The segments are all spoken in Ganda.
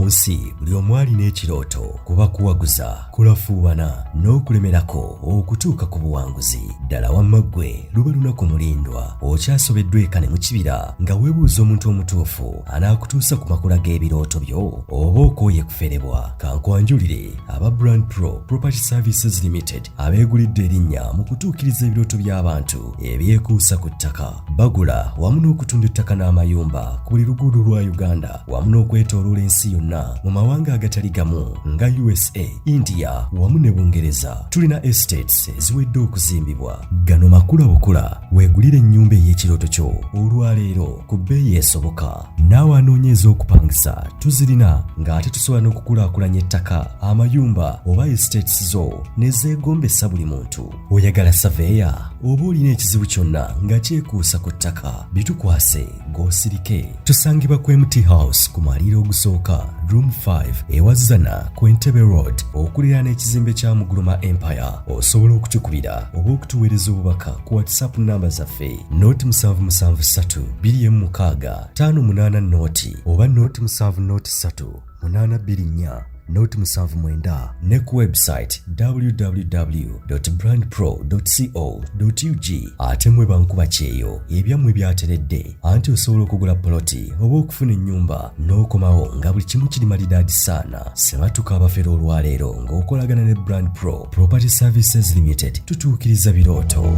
Munsi buli omwali n'ekirooto kuba kuwaguza kulafuubana n'okulemerako okutuuka ku buwanguzi. Ddala wamma ggwe luba lunaku mulindwa okyasobeddwa eka ne mu kibira nga weebuuza omuntu omutuufu anaakutuusa ku makula g'ebirooto byo oba okooye kuferebwa. Kankwanjulire aba Brand Pro Property Services Limited abeegulidde erinnya mu kutuukiriza ebirooto by'abantu ebyekuusa ku ttaka. Bagula wamu n'okutunda ettaka n'amayumba ku buli luguudo lwa Uganda wamu n'okwetooloola ensi yonna mu mawanga agatali gamu nga USA, India wamu ne Bungereza. Tulina estates eziwedde okuzimbibwa. Gano makula bukula weegulire ennyumba ey'ekirooto kyo olwaleero ku bbeeyi esoboka. Naawe anoonyeeza okupangisa tuzirina ng'ate tusobola n'okukulaakulanya ettaka, amayumba oba estates zo ne zeegombesa buli muntu. Oyagala saveya oba olina ekizibu kyonna nga kyekuusa ku ttaka, bitukwase ng'osirike. Tusangibwa ku MT House ku maliro ogusooka Room 5 ewazana ku Entebbe Road okuliraana ekizimbe kya Muguluma Empire. Osobola okutukubira oba okutuweereza obubaka ku WhatsApp namba zaffe Note 773 26 58 oba Note 703 824 Note 79 ne ku website www.brandpro.co.ug. ate mwe bankuba kyeyo ebyammwe byateredde anti osobola okugula poloti oba okufuna ennyumba n'okomawo nga buli kimu kiri malidaadi saana. Sebatuka abafera olwaleero ng'okolagana ne Brand Pro Property Services Limited tutuukiriza birooto.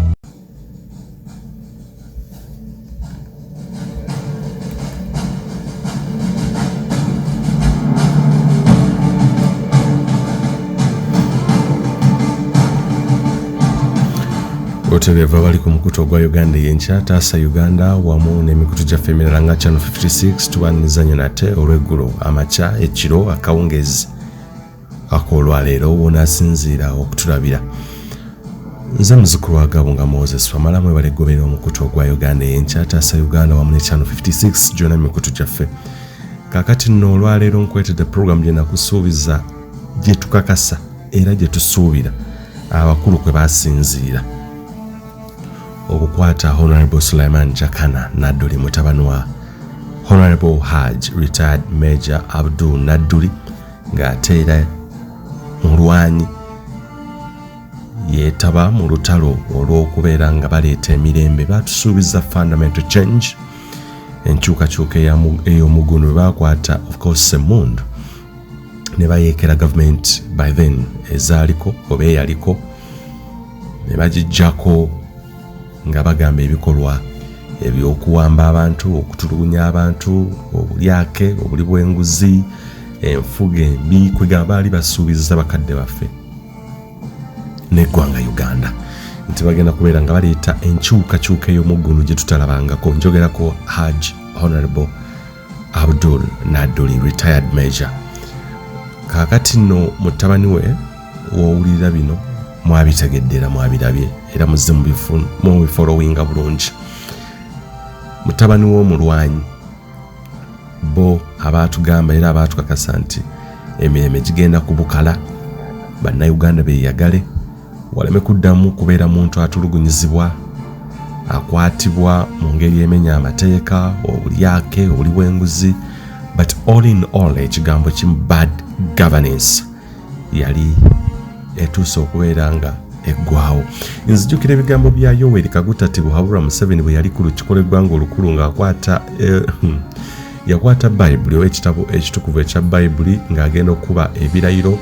Otebeva bali ku mukutu ogwa Uganda y'enkya taasa Uganda wamu n'emikutu gyaffe emirala nga Channel 56 tubanizanya nate olw'eggulo amakya ekiro akawungezi akoolwaleero wonaasinziira okutulabira. Nze muzzukulu wa Gabunga Moses Famala mwe balegobera omukutu ogwa Uganda y'enkya taasa Uganda wamu ne Channel 56 gyonna emikutu gyaffe. Kaakati nno olwaleero nkwetedde program gye nakusuubiza gye tukakasa era gye tusuubira abakulu kwe basinziira okukwata Honorable Sulaiman Jakana Nadduli mutabani wa Honorable Hajj Retired Major Abdul Nadduli ng'ate era mulwanyi yeetaba mu lutalo olw'okubeera nga baleeta emirembe. Baatusuubiza fundamental change, enkyukakyuka ey'omugundu bwe baakwata of course Semundu ne bayeekera Gavumenti by then ezaaliko oba eyaliko ne bagijjako nga bagamba ebikolwa eby'okuwamba abantu, okutulugunya abantu, obulyake, obuli bw'enguzi, enfuga embi, kwegamba baali basuubiza bakadde baffe n'eggwanga Uganda nti bagenda kubeera nga baleeta enkyukakyuka ey'omugundu gye tutalabangako. Njogerako Hajj Honorable Abdul Nadduli Retired Major. Kaakati nno mutabani we w'owulira bino mwabitegedde era mwabirabye era muzze mu bifolowinga bulungi. Mutabani w'omulwanyi bo abaatugamba era abaatukakasa nti emireme gigenda kubukala, bannayuganda beeyagale, waleme kuddamu kubeera muntu atulugunyizibwa, akwatibwa mu ngeri emenya amateeka, obulyake, obuli bw'enguzi. But all in all ekigambo kimu bad governance yali etuuse okubeera nga eggwawo. Nzijukira ebigambo bya Yoweri Kaguta Tibuhaburwa Museveni bwe yali ku lukiiko lw'eggwanga olukulu yakwata Bayibuli oba ekitabo ekitukuvu ekya Bayibuli ng'agenda okuba ebirayiro.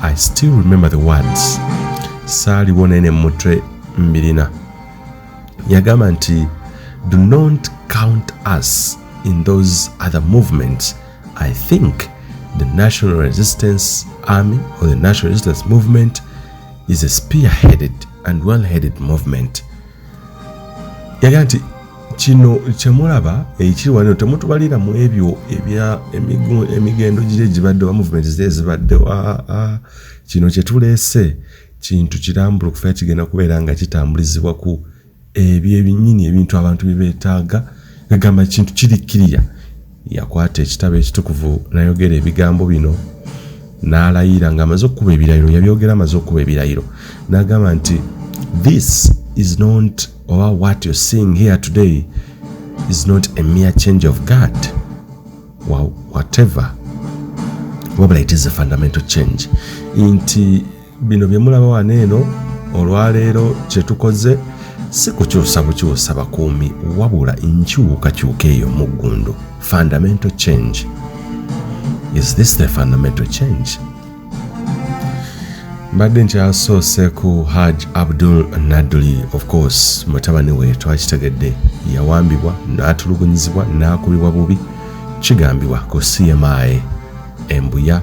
I still remember the words. Saaliwo nene mutwe mbirina. Yagamba nti do not count us in those other movements. I think the National Resistance Army or the National Resistance Movement is a spearheaded and well-headed movement. Yagamba nti kino kyemulaba ekiri wano temutubalira mu ebyo ebya emigendo gire gibadde wa movement zibadde kino kyetuleese kintu kirambulukufu kigenda kubeera nga kitambulizibwa ku ebyo ebinnyini ebintu abantu bye beetaaga. Yagamba kintu kirikkiriya. Yakwata ekitabo ekitukuvu n'ayogera ebigambo bino n'alayira ng'amaze okukuba ebirayiro. Yabyogera amaze okukuba ebirayiro n'agamba nti this is not, or what you're seeing here today is not a mere change of guard. Whatever wabula it is a fundamental change nti bino bye mulaba waneeno olwaleero kye tukoze si kukyusa bukyusa bakuumi wabula nkyukakyuka eyo mu ggundu. Fundamental change. Is this the fundamental change? Mbadde nkyasoose ku Hajj Abdul Nadduli, of course mutabani we twakitegedde yawambibwa n'atulugunyizibwa n'akubibwa bubi kigambibwa ku CMI Embuya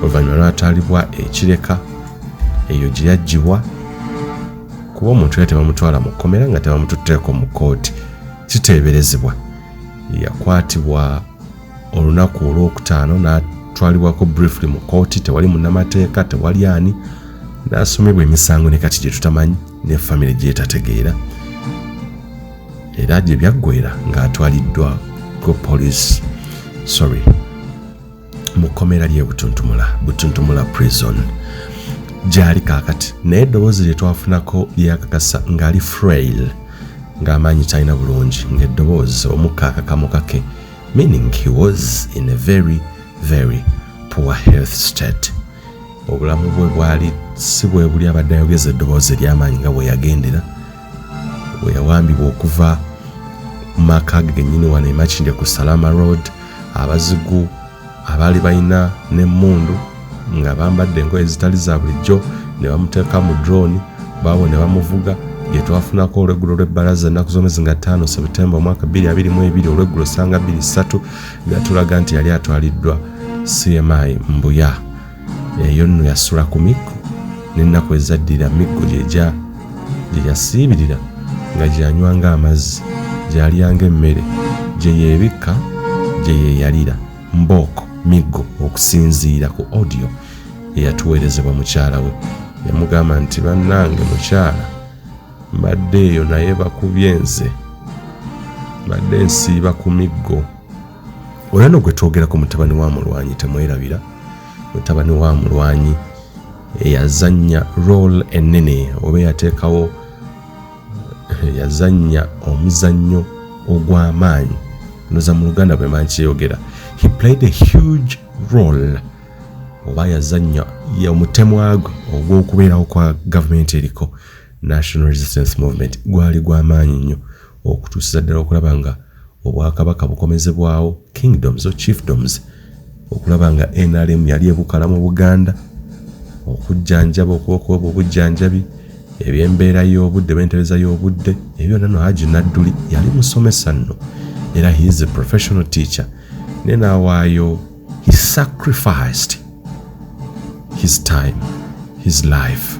oluvannyuma n'atwalibwa ekireka eyo gye yaggyibwa kuba omuntu yali tebamutwala mu kkomera nga tebamututteeko mu kkooti kiteeberezebwa. Yakwatibwa olunaku olwokutaano n'atwalibwako briefly mu kkooti, tewali munnamateeka tewali ani, n'asomebwa emisango ne kati gye tutamanyi ne famire gye tategeera era gye byaggwera ng'atwaliddwa ku police mu kkomera ly'e Butuntumula prison gyali kaakati. Naye eddoboozi lye twafunako lyakakasa ng'ali frail, ng'amaanyi talina bulungi, ng'eddoboozi omukkaakakamuka ke, meaning he was in a very very poor health state. Obulamu bwe bwali si bwe buli abadde ayogeza eddoboozi ery'amaanyi nga bwe yagendera bwe yawambibwa okuva mu maka ge gennyini wano emakinde ku Salama Road. Abazigu abaali balina n'emmundu nga bambadde engoye ezitali za bulijjo ne bamuteeka mu drone baabo ne bamuvuga. Gye twafunako olweggulo lw'ebbalaza ennaku z'omwezi nga 5 Septemba omwaka 2022 olweggulo ssanga 23 gatulaga nti yali atwaliddwa CMI Mbuya. Eyo nno yasula ku miggo n'ennaku ezaddira miggo gye yasiibirira nga gye yanywanga amazzi, gye yalyanga emmere, gye yeebikka, gye yeeyalira, mbooko miggo, okusinziira ku audio eyatuweerezebwa mukyala we. Yamugamba nti bannange mukyala, mbadde eyo naye bakubye nze, mbadde nsiiba ku miggo. Oyo nno gwe twogerako mutabani wa mulwanyi temwerabira. Mutabani wa mulwanyi eyazannya role ennene oba yateekawo yazannya omuzannyo ogw'amaanyi. Noza mu Luganda bwe mankyeyogera. He played a huge role oba yazannya omutemwa gwe ogw'okubeerawo kwa gavumenti eriko National Resistance Movement gwali gw'amaanyi nnyo okutuusiza ddala okulaba nga obwakabaka bukomezebwawo, kingdoms or chiefdoms, okulaba nga NRM yali ebukala mu Buganda, okujjanjaba okuba obujjanjabi, ebyembeera y'obudde, b'entereza y'obudde, ebyo nno Hajji Nadduli yali musomesa nno era he is a professional teacher. Nenawaayo he sacrificed his time, his life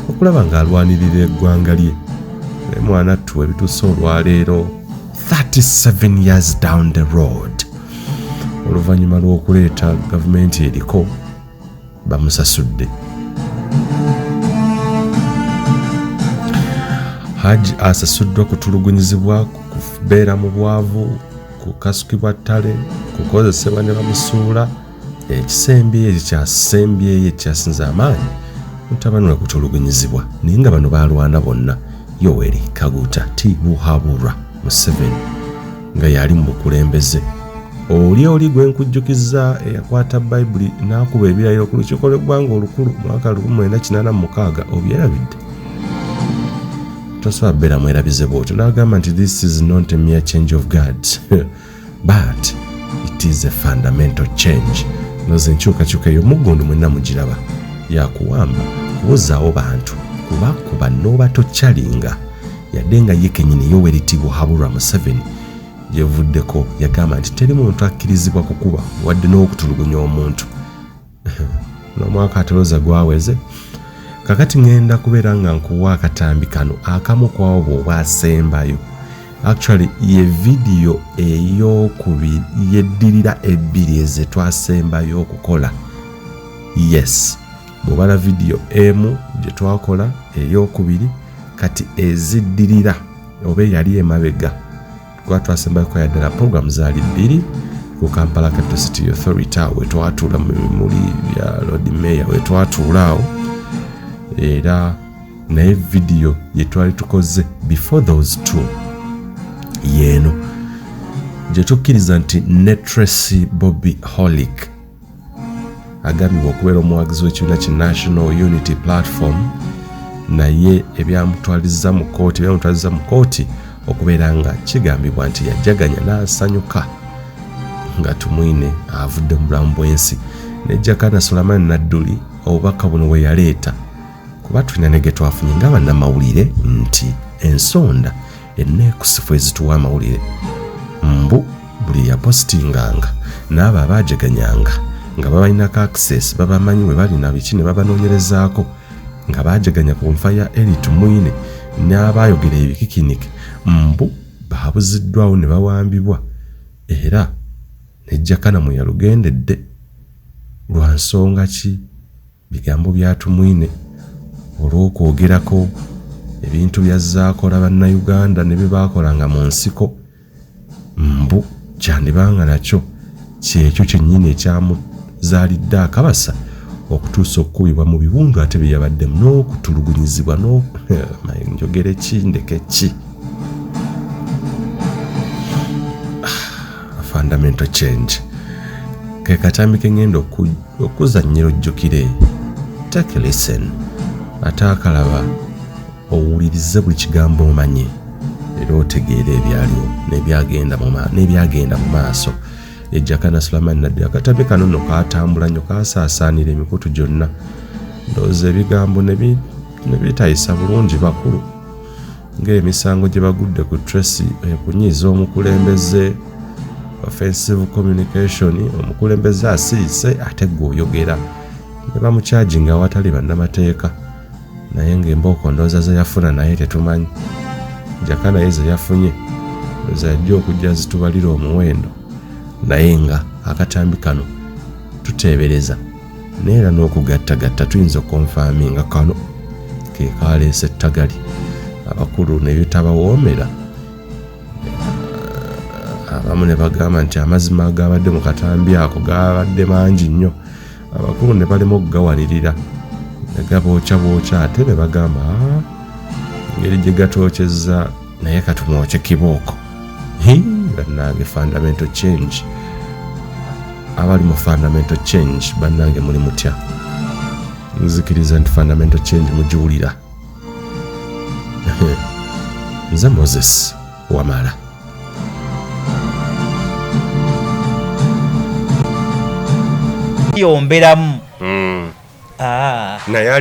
okulaba nga alwanirira eggwanga lye. Mwana tuwe bituuse olwaleero 37 years down the road oluvannyuma lw'okuleeta gavumenti eriko bamusasudde. Hajji asasuddwa kutulugunyizibwa, kubeera mu bwavu, kukasukibwa ttale, kukozesebwa ne bamusuula. Ekisembye ekyasembyeyo ekyasinza amaanyi mutabani we kutulugunyizibwa, naye nga bano baalwana bonna. Yoweri Kaguta Tibuhaburwa Museveni nga yali mu bukulembeze. Oli gwe nkujjukiza eyakwata Bayibuli n'akuba ebirayiro ku lukiiko lw'eggwanga olukulu mwaka 1986 obyerabidde. Tosobola beera mwerabize bw'otyo n'agamba nti this is not a mere change of God but it is a fundamental change. Noze enkyukakyuka eyo muggundu mwenna mugiraba yakuwamba kubuzaawo bantu kuba n'oba tokyalinga yadde nga ye kennyini Yoweri Tibuhaburwa Museveni yevuddeko yagamba nti teri muntu akkirizibwa kukuba wadde n'okutulugunya omuntu. N'omwaka ateroza gwaweze kakati ngenda kubeera nga nkuwa akatambi kano akamu kwawo bw'oba asembayo. Actually ye video ey'okubiri yeddirira ebbiri eze twasembayo okukola. Yes, bw'obala video emu gye twakola ey'okubiri kati eziddirira oba yali emabega twasembayo kwa yaddala program zaali bbiri ku Kampala Capital City Authority we twatuula mu bimuli bya Lord Mayor we twatuula awo era naye video ye twali tukoze before those two yeeno gye tukkiriza nti Netresi Bobby Holick agambibwa okubeera omuwagizi w'ekibiina ki National Unity Platform naye ebyamutwaliza mu kooti okubeera nga kigambibwa nti yajaganya n'asanyuka nga tumwine avudde mu bulamu bw'ensi. Ne Jakana Nadduli obubaka buno bwe yaleeta kuba tulina ne ge twafunye nga bannamawulire nti ensonda enneekusifu ezituwa amawulire mbu buli yapositinganga n'abo abaajeganyanga nga babalinako access babamanyi we balina biki ne babanoonyerezaako nga baajeganya ku nfa ya Eritu Mwine n'abaayogera ebikikinike mbu baabuziddwawo ne bawambibwa era ne Jakana mwe yalugendedde lwa nsonga ki bigambo bya Tumwine olw'okwogerako ebintu byazaakola bannayuganda ne bye baakolanga mu nsiko mbu kyandibanga nakyo kyekyo kyennyini ekyamuzaalidde akabasa okutuusa okukubibwa mu biwundu ate bye yabaddemu n'okutulugunyizibwa njogere ki ndeke ki. Fundamental change ke katambi ke ngendo okuzannyira ojjukire take a listen ate akalaba owulirize buli kigambo omanye era otegeera ebyaliwo n'ebyagenda mu maaso. Jakana Nadduli akatambi kano nno kaatambula nnyo kaasaasaanira emikutu gyonna ndowooza ebigambo ne bitayisa bulungi bakulu ng'emisango gye bagudde ku Tracy ekunyiiza omukulembeze offensive communication omukulembeze asirise ate gwe oyogera ne bamukyajinga awatali bannamateeka naye ng'embooko ndowooza ze yafuna naye tetumanyi. Jakana ye ze yafunye ndowooza yajja okujja zitubalira omuwendo naye nga akatambi kano tuteebereza neera n'okugattagatta tuyinza okonfaaminga kano ke kaleese ettagali abakulu ne bitabawoomera abamu ne bagamba nti amazima agabadde mu katambi ako gabadde mangi nnyo abakulu ne balema okugawanirira ne gabookya ate ne bagamba ngeri gye gatookyezza naye katumwokye kibooko. Bannange fundamental change abali mu fundamental change bannange muli mutya nzikiriza nti fundamental change mugiwulira. Nze Moses Wamala. Yomberamu naye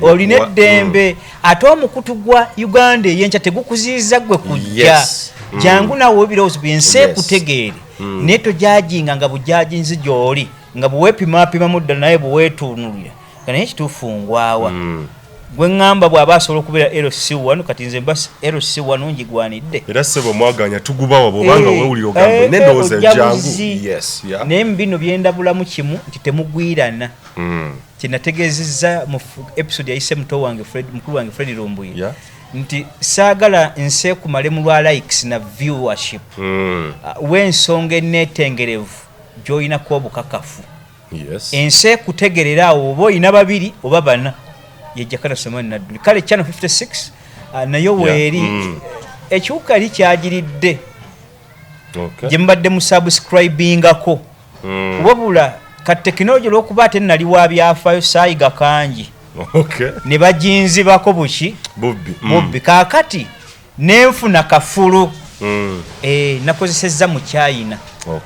olina eddembe ate omukutu gwa Uganda eyenkya tegukuziyiza gwe kujja jangu nawe ebirowoozo byensi ekutegeere naye tojajinga nga bujajinzi gy'oli nga buweepimapimamu ddala naye buweetuunulira nga naye kituufu ngwawa gwe ŋŋamba bw'aba asobola okubeera LC1 kati nze mba LC1 ngigwanidde era ssebo mwaganya tugubawa bw'obanga weewulira ogambe n'endowooza ejjangu naye mu bino byendabulamu kimu nti temugwirana kyenategeezezza mu episode yayise mukulu wange Fred Lumbuye nti saagala nsi ekumale mu lwa likes na viewership w'ensonga enneetengerevu gy'oyinako obukakafu ensi ekutegerera awo oba oyina babiri oba bana ye Jakana Nadduli kale channel 56 nayo weeri ekiwuka eri kyagiridde gye mbadde mu subscribingako wabula ka tekinologi olw'okuba ate nali wa byafaayo saayiga kangi ne bajinzibako buki bubbi kaakati nenfuna kafulu nakozesezza mu China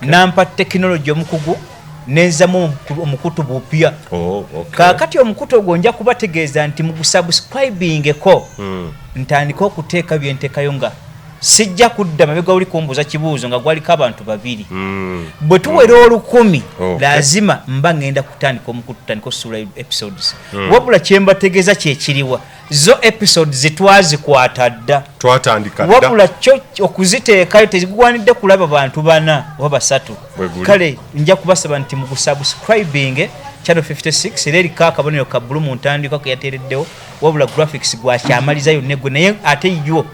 nampa tekinologi omukugu nenzamu omukutu bupya kaakati omukutu ogwo nja kubategeeza nti mu gusubscribingeko ntandika okuteeka byenteekayo nga sijja kudda mabega oli kumbuuza kibuuzo nga gwaliko abantu babiri bwe tuwera 1,000 lazima mba ngenda kutandika omukutu tutandika osuula episodes wabula kyembategeeza kyekiriwa zo episodes zetwazikwata dda wabula kyo okuziteekayo tezigwanidde kulaba bantu 4 oba 3 kale nja kubasaba nti mu gusubscribing channel 56 era eriko akabonero ka bbulu mu ntandikwa keyateereddewo wabula graphics gwakyamaliza yonna egwe naye ate yo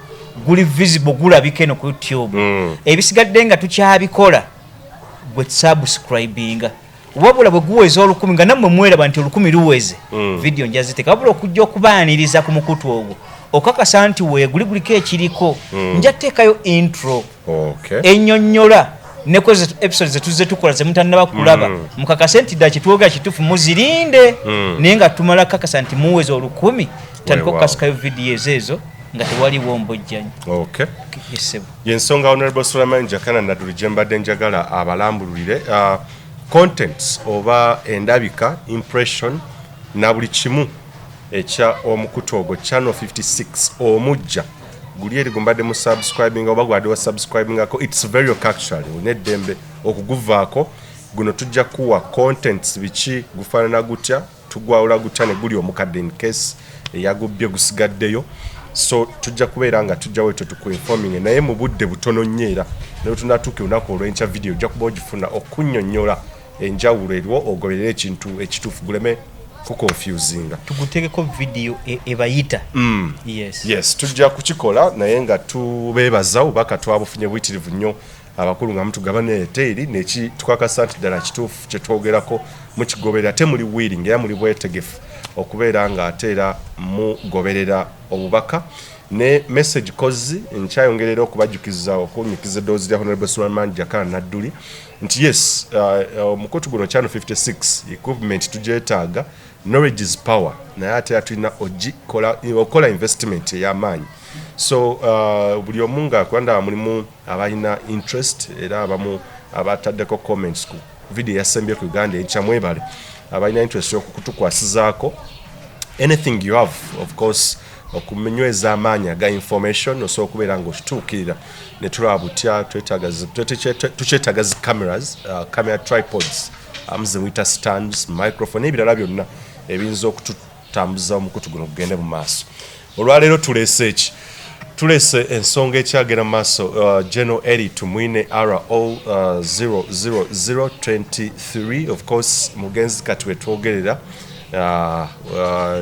guli visible gulabika eno ku YouTube ebisigadde nga tukyabikola gwe subscribinga wabula bwe guweza 1,000 nga nammwe mweraba nti 1,000 luweze video njaziteeka wabula okujja okubaaniriza ku mukutu ogwo okakasa nti weeguli guliko ekiriko nja teekayo intro ennyonnyola neko episodes zetuze tukola zemutanaba kulaba mukakase nti da kitwoga kitufu muzirinde naye nga tumala kakasa nti muwezi 10 tandiko kasikayo video ezo nga tewali wombojjanyi. Okay. Yensonga Honorable Sulaiman Jakana Nadduli jembadde njagala abalambulire contents oba endabika impression na buli kimu ekya omukutu ogwo channel 56 omujja guli eri gumbadde mu subscribing oba gwadde wa subscribing ako it's very okay actually uneddembe okuguvaako guno tujja kuwa contents biki gufaanana gutya tugwawula gutya ne guli omukadde in case eyagubbye gusigaddeyo so tujja kubeera nga tujja wetu tukuinforming naye mu budde butono nnyo era naye tunatuuka olunaku olw'enkya video ojja kuba ogifuna okunnyonnyola enjawulo eriwo ogoberera ekintu ekituufu guleme kuconfusinga tugutegeko video ebayita yes tujja kukikola naye nga tubeebaza obaka twabufunye buyitirivu nnyo abakulu nga mutugabana eteeri neki tukakasa nti ddala kituufu kyetwogerako mukigoberera ate muli willing era muli bwetegefu okubeera nga ate era mugoberera obubaka ne message kozi nkyayongerera okubajjukiza okunyikiza eddoozi lya Honorable Sulaiman Jakana Nadduli nti yes omukutu guno channel 56 equipment tugyetaaga knowledge is power naye ate tulina okola investment ey'amaanyi so buli omu nga kwanda mulimu abalina interest era abamu abataddeko comments ku video yasembye ku Uganda ekyamwebale abalina interest okutukwasizaako anything you have of course okumenyweza amaanyi aga information osobola okubeera nga okituukirira ne tulaba butya tukyetaaga zi cameras camera tripods zemuyita stands microphone n'ebirala byonna ebiyinza okututambuza omukutu guno kugende mu maaso olwaleero tuleese eki tulese ensonga ekyagenda mu maaso General Eri tumwine RO 00023 of course mugenzi kati wetwogerera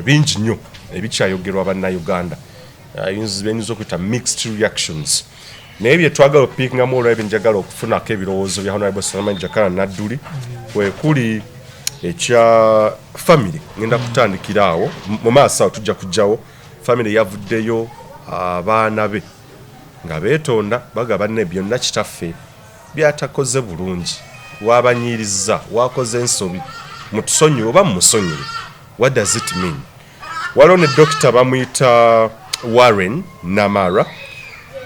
bingi nnyo ebikyayogerwa bannayuganda biyinza okuyita mixed reactions naye bye twagala okupiikingamu olwebyo njagala okufunako ebirowoozo bya Honorable Sulaiman Jakana Nadduli kwekuli ekya family ngenda kutandikira awo mu maaso awo tujja kujjawo family yavuddeyo abaana be nga beetonda bagaba ne byonna kitaffe byatakoze bulungi wabanyirizza wakoze ensobi mutusonyiwe oba mumusonyire what does it mean waliwo ne dokita bamuyita Warren Namara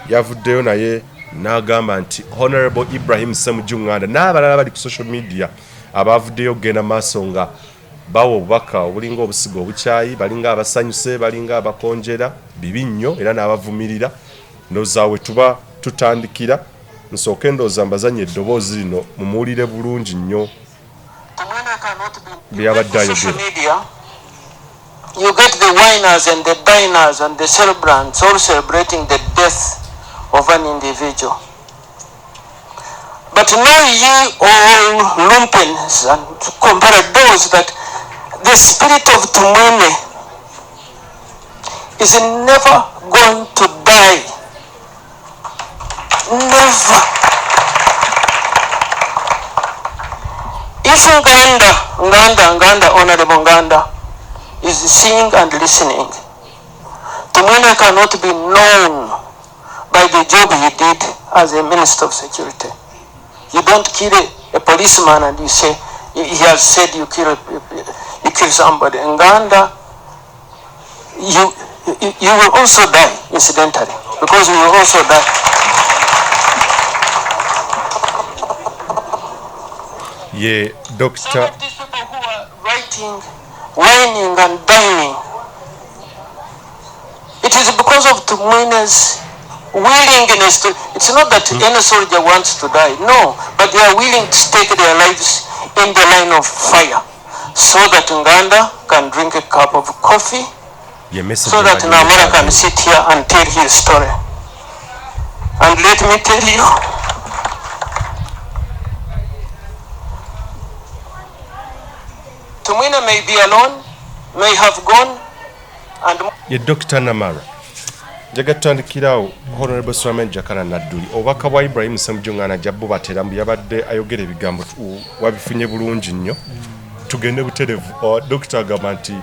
yavuddeyo naye n'agamba nti Honorable Ibrahim Ssemujjunganda n'abalala bali ku social media abavuddeyo genda maaso nga bawo obubaka obulinga obusigo obukyayi balinga abasanyuse balinga abakonjera bibi nnyo era n'abavumirira ndowooza tuba tutandikira nsooke ndowooza mbazanye eddoboozi lino mumuwulire bulungi nnyo byabadde ayogera. You get the winers and the diners and the celebrants all celebrating the death of an individual. But know ye all lumpens and comparadors that the spirit of Tumwine is never going to die. Never. If Nganda, Honorable Nganda, is seeing and listening, Tumwine cannot be known by the job he did as a Minister of Security. You don't kill a policeman and you say, he has said you kill somebody. In Uganda, you will also die, incidentally, because you will also die. Yeah, Doctor. So that these people who are writing, whining and dining, it is because of Tumwine's willingness to. It's not that any soldier wants to die, no, but they are willing to stake their lives in the line of fire so that Uganda can drink a cup of coffee, so that Namara can sit here and tell his story. And let me tell you, Tumwine may be alone, may have gone, and ye Dr. Namara jaga tutandikirawo Honorable Sulaiman Jakana Nadduli obubaka bwa Ibrahim Ssemujjunganda jabbo baterambu yabadde ayogera ebigambo wabifunye bulungi nnyo tugende buterevu Dr. agamba nti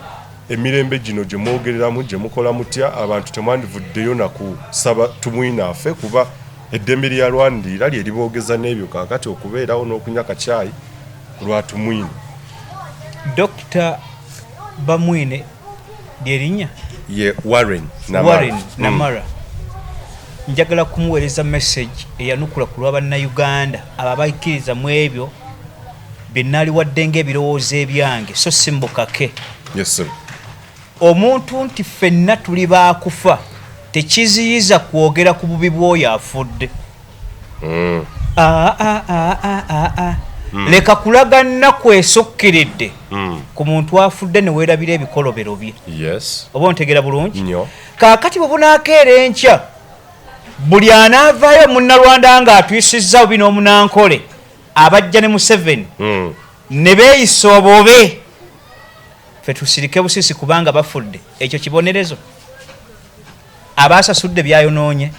emirembe gino gye mwogereramu gye mukola mutya abantu temwandivuddeyo na kusaba Tumwine afe kuba eddembe lya lwandirira lye liboogeza n'ebyo kaakati okubeerawo n'okunywa kacaayi ku lwatumwine. Dr. Bamwine lyerinnya ye Warren Namara. Njagala kumuweereza message eyanukula ku lw'Abannayuganda abo abakkiriza mu ebyo bye nnaaliwadde ng'ebirowoozo ebyange so simbukake. Yes, sir. Omuntu nti ffenna tuli baakufa tekiziyiza kwogera ku bubi bw'oyo afudde. Leka kulaga nnaku esokkeredde ku muntu afudde ne weerabira ebikolobero bye. Yes. Oba ontegeera bulungi? Nnyo. Kaakati bwe bunaakeera enkya buli anaavaayo munnalwanda ng'atwisizza bubi n'omunankole abajja ne Museveni ne beeyisa obobe ffe tusirike busisi kubanga bafudde. Ekyo kibonerezo? Abaasasudde byayonoonye.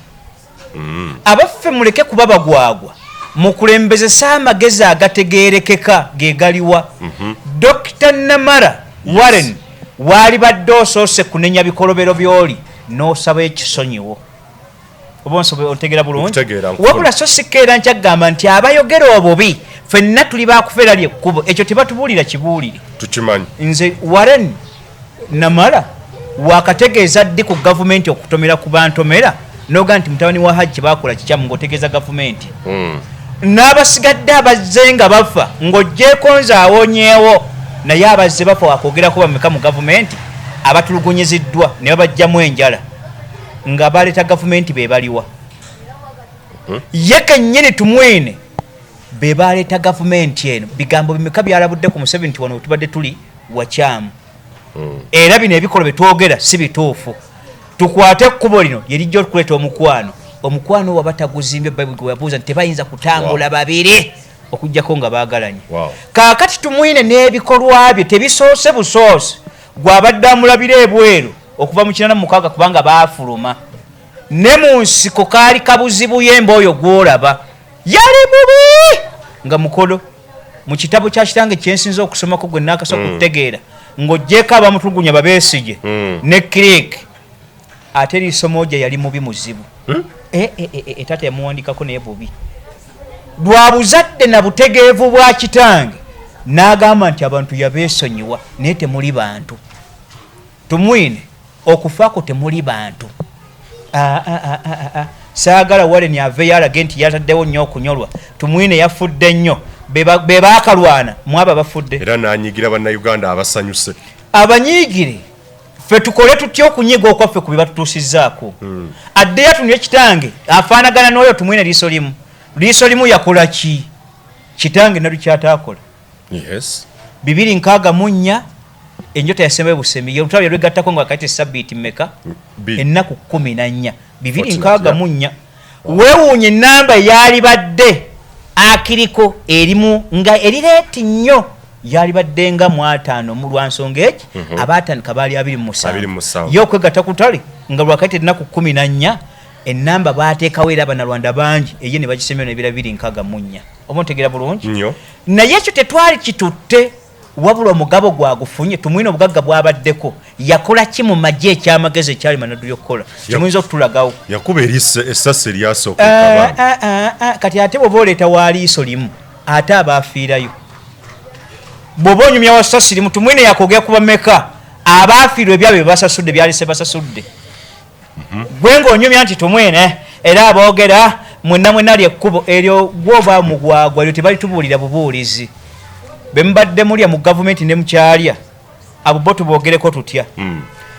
Abaffe muleke kuba bagwagwa mukulembezesa amagezi agategeerekeka ge galiwa. Dr. Namara Warren waali badde osoose kunenya bikolobero by'oli n'osaba ekisonyiwo. Oba ontegeera bulungi? Wabula so sikeera nkyagamba nti abayogera obubi ffenna tuli baakufeera lyekkubo. Ekyo tebatubuulira kibuulire. Tukimanyi. Nze Warren Namara wakategeeza ddi ku gavumenti okutomera ku bantomera noga nti mutabani wa Hajji bakola kikyamu ng'otegeeza gavumenti. N'abasigadde abazze nga bafa ng'oggyeko nze awonyeewo naye abazze bafa wakwogerako bameka mu gavumenti abatulugunyiziddwa ne babajjamu enjala nga baleeta gavumenti be baliwa. Ye kennyini tumwine be baleeta gavumenti eno bigambo bimeka byalabudde ku Museveni nti wano tubadde tuli wakyamu. Era bino ebikolo betwogera si bituufu. Tukwate ekkubo lino lye lijja okuleeta omukwano. Omukwano waba taguzimbye Bayibuli gwe yabuuza nti tebayinza kutambula babiri okuggyako nga baagalanye. Kaakati tumwine n'ebikolwa bye tebisoose busoose gw'abadde amulabira ebweru okuva mu 86 kubanga baafuluma. Ne mu nsiko kaali kabuzibu yemba oyo gw'olaba yali bubi nga mukolo. Mu kitabo kya kitange kyensinza okusomako gwe naakasa okutegeera ng'oggyeko abamutulugunya babeesige ne Kiriki ate eriisomo gye yali mubi muzibu. Taata yamuwandikako naye bubi lwa buzadde na butegeevu bwa kitange n'agamba nti abantu yabeesonyiwa naye temuli bantu. Tumwine okufaako temuli bantu. Saagala Warren aveeyo alage nti yataddewo nnyo okunyolwa. Tumwine yafudde nnyo be baakalwana mwaba bafudde. Era n'anyigira bannayuganda abasanyuse. Abanyiigire ffe tukole tutya okunyiga okwaffe ku bye batutuusizzaako. Addeyo atunye kitange afaanagana n'oyo tumwine liiso limu. Liiso limu yakola ki? Kitange nalyo kyataakola. Yes. 264 enjota yasembayo busemi olutalo yalwegattako nga wakati sabbiiti mmeka? Ennaku 14. 264. Weewuunye ennamba yali badde akiriko erimu nga erireeti nnyo yali badde nga 5 mu lwansonga eki abaatandika baali 27 yo okwegatta ku ttale nga lwakati ennaku 14 ennamba baateekawo era Abannarwanda bangi eyo ne bagisemera nebira 264. Oba ontegeera bulungi? Naye ekyo tetwali kitutte wabula omugabo gwagufunye. Tumwine obugagga bwabaddeko yakola ki mu magye ekyamagezi ekyali Nadduli okukola kimuyinza okutulagawo. Yakuba essasi eryasooka kati ate bw'oba oleeta wa liiso limu ate abaafiirayo bw'oba onyumya wa ssasi limu tumwine yakwogera kuba meka abaafiirwa ebyabwe basasudde byalise basasudde. Gwe ng'onyumya nti tumwine era aboogera mwenna lyekkubo eryo gwoba mugwagwa eryo tebalitubuulira bubuulizi. Be mbadde mulya mu gavumenti ne mukyalya abo bo tuboogereko tutya.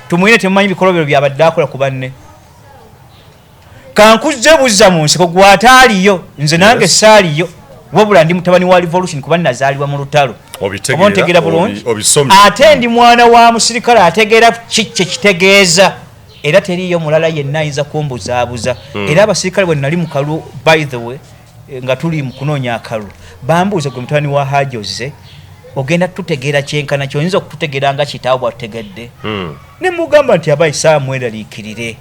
Tumwine temumanyi bikolobero byabadde akola ku banne. Kankuzze buzza mu nsiko gwataaliyo nze nange saaliyo wabula ndi mutabani wa revolution kuba nazaalibwa mu lutalo. Obitegeera bulungi? Ate ndi mwana wa musirikale ategeera kikye kitegeeza era teriyo mulala yenna ayinza kumbuzaabuza. Era abasirikale bwe nali mu kalulu by the way nga tuli mu kunoonya akalulu bambuuza gwe mutabani wa Hajoze ogenda tutegeera kyenkana ky'oyinza okututegeera nga kitaawo bwatutegedde. Ne mugamba nti abayisa mweraliikirire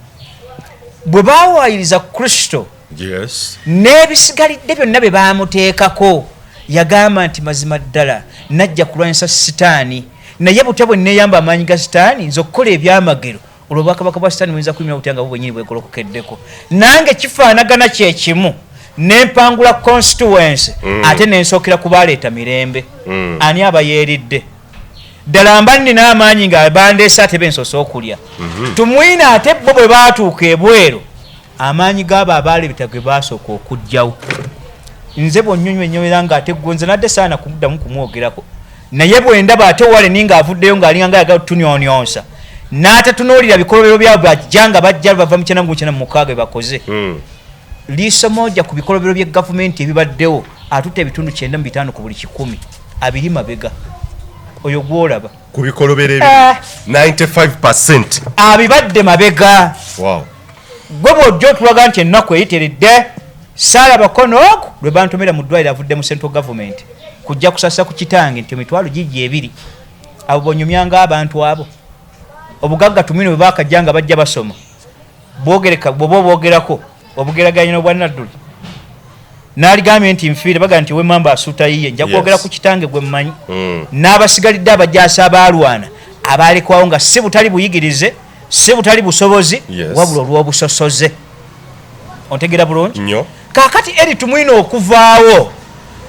bwe baawayiriza Kristo n'ebisigalidde byonna bye baamuteekako yagamba nti mazima ddala najja kulwanyisa sitaani naye butya bwe neeyamba amaanyi ga sitaani nze okukola ebyamagero olwobwakabaka bwa sitaani muyinza kuyimira butyanga bwenyini bwegolokokeddeko nange kifaanagana kyekimu nempangula constituency ate nensookera kubaleeta mirembe ani abayeeridde ddala mba nnina amaanyi nga bandeese ate bensoose okulya tumwina ate bo bwe baatuuka ebweru amaanyi gaabo abaaleebita ge baasooka okugjawo nze bwonnyonywera nga ate gonze nadde saana kuddamu kumwogerako naye bwendaba ate wale ninga avuddeyo ng'alinga yagala tunyonyonsa n'atatunuulira bikolobero byabo bajja nga bajja bava mu 1996 bakoze liiso moja ku bikolobero bya gavumenti ebibaddewo atutte ebitundu 9 ku buli 100 abiri mabega oyo gwolaba ku bikolobero 95% abibadde mabega. Wow. Gwe bw'ojja otulaga nti ennaku eyiteredde saalabako n'oku lwe bantomera mu ddwaliro avudde mu central government kujja kusasa ku kitange nti emitwalo gigi 2 abo bonyumyanga abantu abo obugagga tumino bwe bakajja nga bajja basoma bwogereka bwoba bwogerako obugeraganya n'obwa Nadduli n'aligambye nti nfiire baga nti we mamba asuuta yiye nja kwogera ku kitange gwe mmanyi n'abasigalidde abajaasi abaalwana abaalekwawo nga si butali buyigirize si butali busobozi wabula olw'obusosoze ontegera bulungi kaakati eri tumwina okuvaawo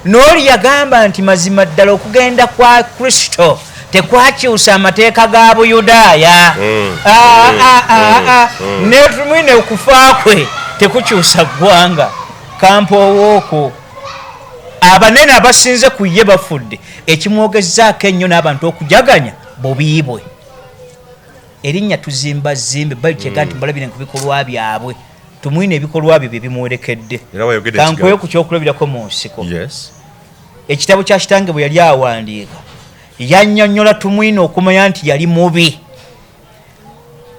n'oli yagamba nti mazima ddala okugenda kwa Kristo tekwakyusa amateeka ga Buyudaaya ne tumwina okufa kwe tekukyusa ggwanga kampowooko abanene abasinze ku ye bafudde ekimwogezaako ennyo n'abantu okujaganya bubiibwe erinnya tuzimba zimbe bali kyega nti balabire ku bikolwa byabwe tumwine ebikolwa bye bimuwerekedde kankweyo ku kyokulabirako mu nsiko ekitabo kya kitange bwe yali awandiika yannyonnyola tumwine okumanya nti yali mubi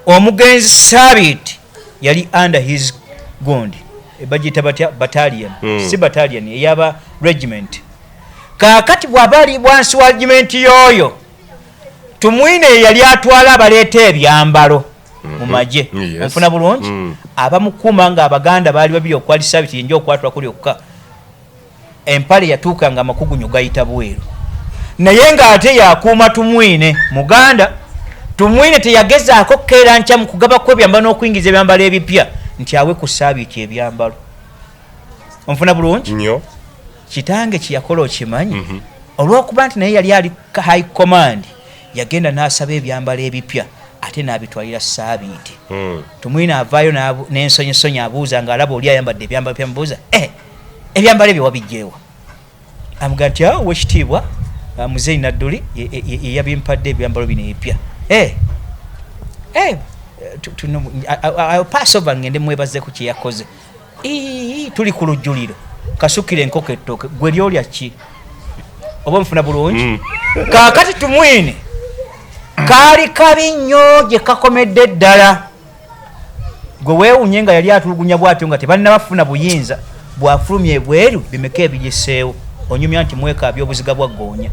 omugenzi Sabiti yali under his gondi ebagiyita battalion si battalion eyaba regiment kaakati bw'abali bwansi wa regiment yoyo tumwine yali atwala abaleeta ebyambalo mu magye onfuna bulungi abamukuuma nga abaganda baali babiri okwali Sabiti yenja okwatula kuli okka empale yatuuka nga amakugunyu gayita bweru naye ng'ate yakuuma tumwine muganda tumwine teyagezaako kkeera nkya mu kugabako ebyambalo n'okuyingiza ebyambalo ebipya nti awe ku Sabiti ebyambalo onfuna bulungi kitange kyeyakola okimanyi olw'okuba nti naye yali ali high command yagenda n'asaba ebyambalo ebipya ate n'abitwalira Sabiti tumwine avaayo n'ensonyi abuuza ng'alaba oli ayambadde ebyambalo bya mubuuza ebyambalo ebyo wabijjeewa amuga nti wekitiibwa Muzeeyi Nadduli yabimpadde ebyambalo bino ebipya I'll pass over ngende mwebaze ku kyeyakoze tuli ku lujjuliro kasukire enkoko ettooke gwe lyolya ki oba nfuna bulungi kaakati tumwine kaali kabi nnyo gye kakomedde ddala gwe weewunye nga yali atulugunya bw'atyo nga tebannabafuna buyinza bw'afulumya ebweru bimeka ebigiseewo onyumya nti mwekaabya obuziga bwa ggoonya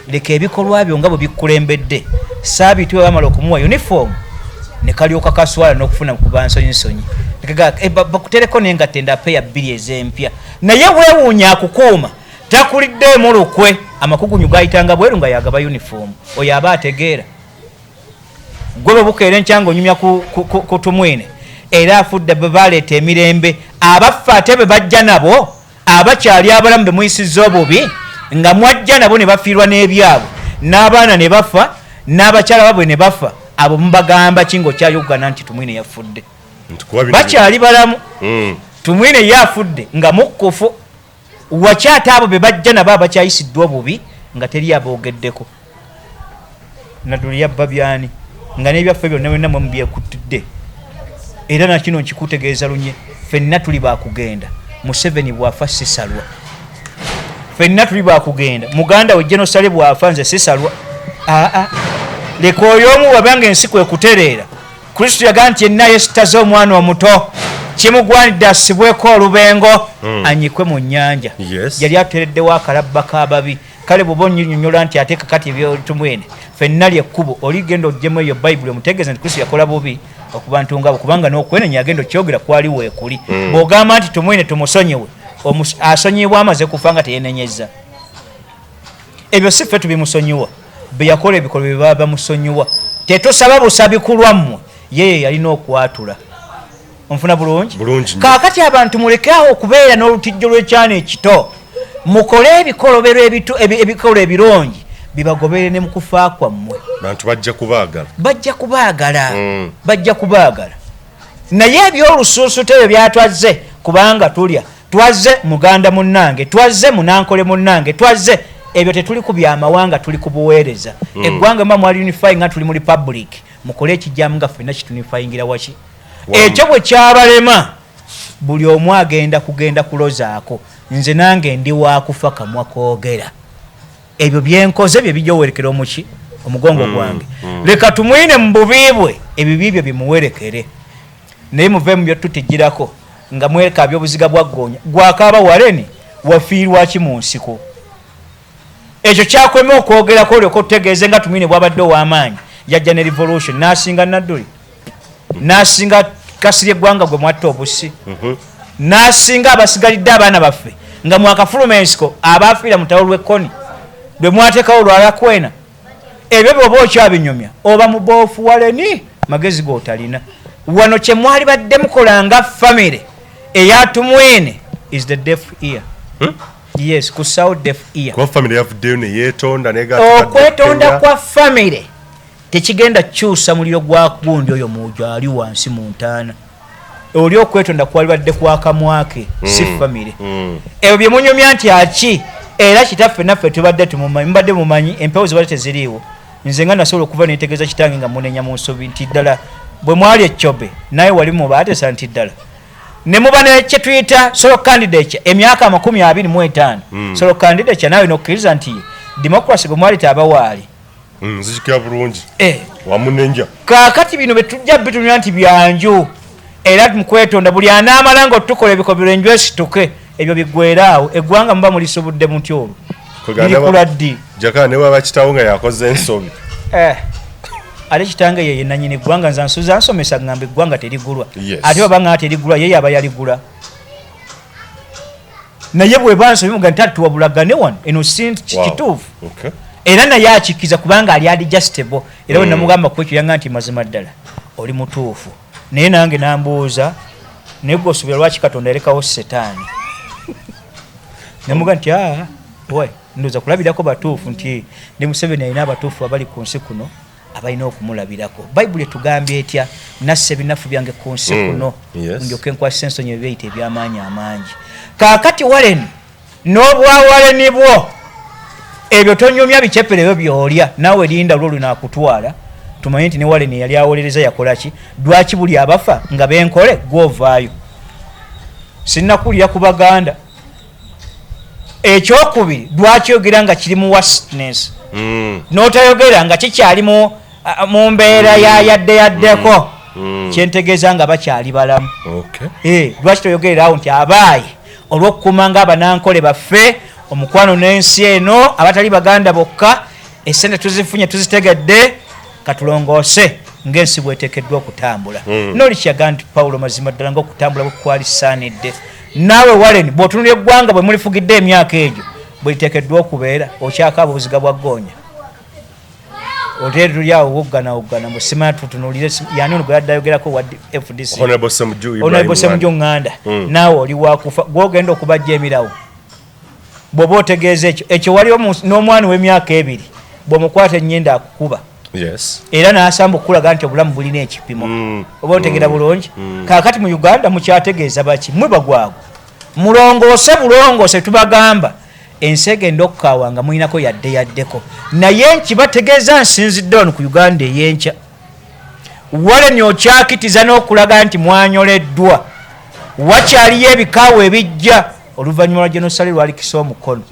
leka ebikolwa byo nga bwe bikkulembedde Sabiti we bamala okumuwa uniform ne kalyoka kaswala n'okufuna kuba nsonyi bakutereko naye nga tenda peya 2 ez'empya naye weewuunya akukuuma takuliddeemu lukwe amakugunyu gayitanga bweru nga yagaba uniform oyo aba ategeera gwe bwe bukeera enkyanga onyumya ku tumwine era afudde bwe baleeta emirembe abaffe ate be bajja nabo abakyali abalamu be muyisizza obubi nga mwajja nabo ne bafiirwa n'ebyabwe n'abaana ne bafa n'abakyala babwe ne bafa abo mubagamba ki ng'okyayogana nti tumwine yafudde bakyali balamu tumwine ye afudde nga mukkufu wakyate abo be bajja nabo abakyayisiddwa obubi nga teri aboogeddeko Nadduli yabba byani nga n'ebyaffe byonna byonna mwe mubyekuttidde era nakino nkikutegeeza lunye ffenna tuli bakugenda Museveni bwafa sisalwa ffenna tuli bakugenda muganda we Genosale bwafa nze sisalwa leka oyo omu wabanga ensi kwe kutereera Kristo yagaa nti yenna yesitaze omwana omuto kimugwanidde asibweko olubengo anyikwe mu nnyanja yali atutereddewo akalabba k'ababi kale bw'oba onyonnyola nti ate kakati ebyotumwene ffenna lyekkubo oligenda oggyemu eyo bayibuli omutegeeza nti Kristo yakola bubi okuba ntungabo kubanga n'okwenenya agenda okyogera kwali weekuli bw'ogamba nti tumwine tumusonyiwe asonyibwa amaze kufa nga teyenenyezza ebyo si ffe tubimusonyiwa be yakola ebikolwa bye baba bamusonyiwa tetusaba busabi kulwammwe yeye yalina okwatula onfuna bulungi kaakati abantu mulekerawo okubeera n'olutijjo lw'ekyana ekito mukole ebikolo ebirungi bibagobere ne mukufa kwammwe bantu bajja kubaagala naye ebyolusuusuto ebyo byatwazze kubanga twazze muganda munnange twazze munankole munnange twazze ebyo tetuli ku byamawanga tuli ku buweereza eggwanga mba mwali unifying nga tuli mu republic mukole ekijjamu nga ffenna kitunifayingira waki ekyo bwe kyabalema buli omu agenda kulozaako nze nange ndi waakufa kamwa koogera ebyo byenkoze bye bijja owerekera omuki omugongo gwange leka tumwine mu bubi bwe ebibi byo bimuwerekere naye muve mu byo tutijjirako nga mweka by'obuziga bwa ggoonya gwakaaba waleni wafiirwa ki mu nsiko ekyo kyakwema okwogerako olyoka otutegeeze nga tumwine bwabadde ow'amaanyi yajja ne revolution n'asinga Nadduli n'asinga kasiri eggwanga gwe mwatta obusi n'asinga abasigalidde abaana baffe nga mwakafulumensiko abaafiira mu tawo lw'ekkoni lwe mwateekawo lwalakwena ebyo byoba okyabinyumya oba muboofu waleni magezi g'otalina wano kye mwali badde mukola nga famire eyatumwine is the deaf ear yes kusawo deaf ear okwetonda kwa famire tekigenda kyusa muliro gwa gundi oyo mujo ali wansi mu ntaana oli okwetonda kwali badde kwakamwake si famire ebyo bye munyumya nti aki era kitaffe naffe tubadde tumumanyi mbadde mumanyi empewo zibadde teziriiwo nze nga nasobola okuva netegeeza kitange nga munenya mu nsobi nti ddala bwe mwali eccobe naye wali mubaatesa nti ddala ne muba nekye tuyita solo candidate emyaka 25 solo candidate nawe nokkiriza nti democracy gwe mwali tabawaali nzijukira bulungi wamunenja kaakati bino betujja bitunula nti byanju era mukwetonda buli anaamala nga otukola ebikobero enju esituke ebyo biggweeraawo eggwanga muba mulisobodde muti olwo likula ddi Jakana ne baba kitawo nga yakoze ensobi ate kitange yeye nanyini eggwanga nzansuza nsomesa ngamba eggwanga terigulwa ate baba nga terigulwa yeye aba yaligula naye bwe bansobi muga ntatuwabulagane wano eno si kituufu era naye akikiza kubanga ali adjustable era we namugamba kwekyo yanga nti mazima ddala oli mutuufu naye nange nambuuza naye gwe osubira lwaki Katonda erekawo setaani nemuga nti we ndoza kulabirako batuufu nti ndi Museveni alina abatuufu abali ku nsi kuno abalina okumulabirako bayibuli etugambye etya nasse ebinafu byange ku nsi kuno ndyoke nkwasisa ensonyi ebyeyita ebyamaanyi amangi kaakati waleni n'obwawaleni bwo ebyo tonyumya bicepere ebyo byolya naawe linda lwo lunaakutwala tumanye nti ne waleni yali awolereza yakolaki lwaki buli abafa nga benkole gwovaayo sinnakulira ku baganda ekyokubiri lwaki oyogera nga kiri mu wastness n'otayogera nga kikyali mu mbeera yaddeyaddeko kyentegeeza nga bakyali balamu lwaki toyogererawo nti abaayi olw'okukuuma nga abanankole baffe omukwano n'ensi eno abatali baganda bokka essente tuzifunye tuzitegedde katulongoose ng'ensi bweteekeddwa okutambula noli kyaga nti Pawulo mazima ddala ng'okutambula bwekwali saanidde naawe waleni bw'otunula eggwanga bwe mulifugidde emyaka egyo bweriteekeddwa okubeera okyakaaba obuziga bwa ggoonya oteetulyawo woggana musimana tutunulire yani ono gwe yaddayogerako wa FDC Honorable Semujju Nganda naawe oli wakufa gwogenda okubajja emirawo bw'oba otegeeza ekyo waliwo n'omwana w'emyaka 2 bw'omukwata ennyenda akukuba era n'asamba okulaga nti obulamu bulina ekipimo oba otegera bulungi kaakati mu Uganda mukyategeeza baki mwe bagwago mulongoose tubagamba ensi egenda okukaawa nga mulinako yaddeko naye nkibategeeza nsinzidde ono ku Uganda ey'enkya waleni okyakitiza n'okulaga nti mwanyoleddwa wakyaliyo ebikaawo ebijja oluvannyuma lwa genosale lwalikisa omukono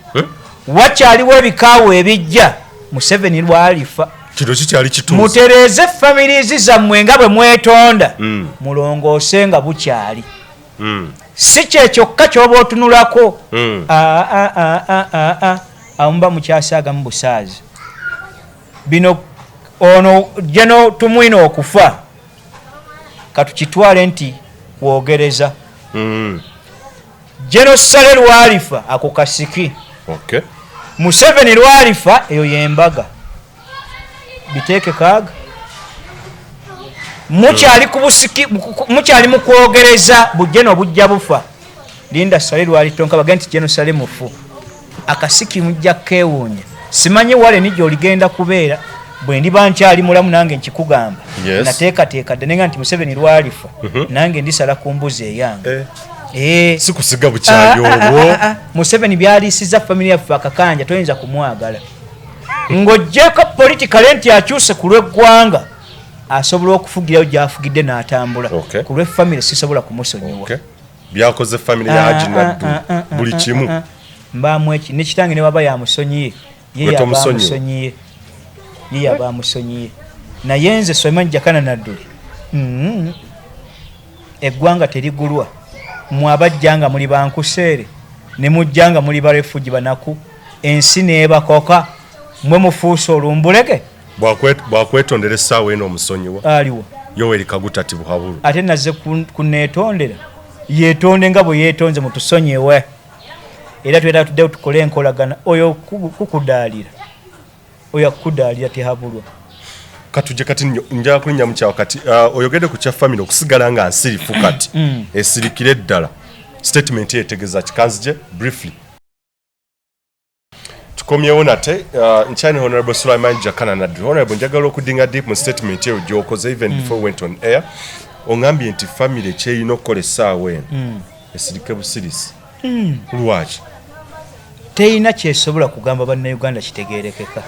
wakyaliwo ebikaawo ebijja Museveni lwalifa kino kikyali kituufu mutereeze famirizi zammwe nga bwe mwetonda mulongoose nga bukyali si kyekyokka ky'oba otunulako amuba mukyasaaga mu busaazi bino ono jeno tumwina okufa katukitwale nti kwogereza jeno sale lwalifa ako kasiki Museveni lwalifa eyo yembaga biteeke kaaga mukyali kubusiki mukyali mu kwogereza bujjeno bujja bufa linda sale lwali tonka bagenti jeno sale mufu akasiki mujja keewunya simanyi wale nijo ligenda kubeera bwe ndiba nkyali mulamu nange nkikugamba nateekateeka dde nenga nti Museveni lwalifa nange ndisala ku mbuzi eyange sikusiga bukyayo olwo Museveni byalisiza family yaffe akakanja toyinza kumwagala ng'ojjeko political nti akyuse ku lw'eggwanga asobola okufugirayo gy'afugidde n'atambula ku lw'e family sisobola kumusonyiwa byakoze family ya Haji Naddu buli kimu mbaamu eki ne kitange ne waba yamusonyiye ye yabamusonyiye ye yabamusonyiye naye nze Sulaiman Jakana Nadduli eggwanga terigulwa mwabajjanga muli bankuseere ne mujjanga muli barefugi banaku ensi neebakoka mwe mufuusa olumbulege bwakwetondera essaawa eno omusonyiwa aliwo Yoweri Kaguta Tibuhabulo ate nazze kuneetondera yeetonde nga bwe yeetonze mutusonyiwe era twetaaga tuddeyo tukole enkolagana oyo kukudaalira oyo akudaalira tehabulwa katujje kati njala kulinnya mu kyawa kati oyogedde ku kya family okusigala nga nsirifu kati esirikire ddala statement yeetegeeza kikanzije briefly tukomyewo nate nkyani Honorable Sulaiman Jakana Nadduli Honorable njagala okudinga deep mu statement eyo gy'okoze even before we went on air ongambye nti family ekyeyina okukola essaawa eno esirike busirisi lwaki teyina kyesobola kugamba bannayuganda kitegeerekeka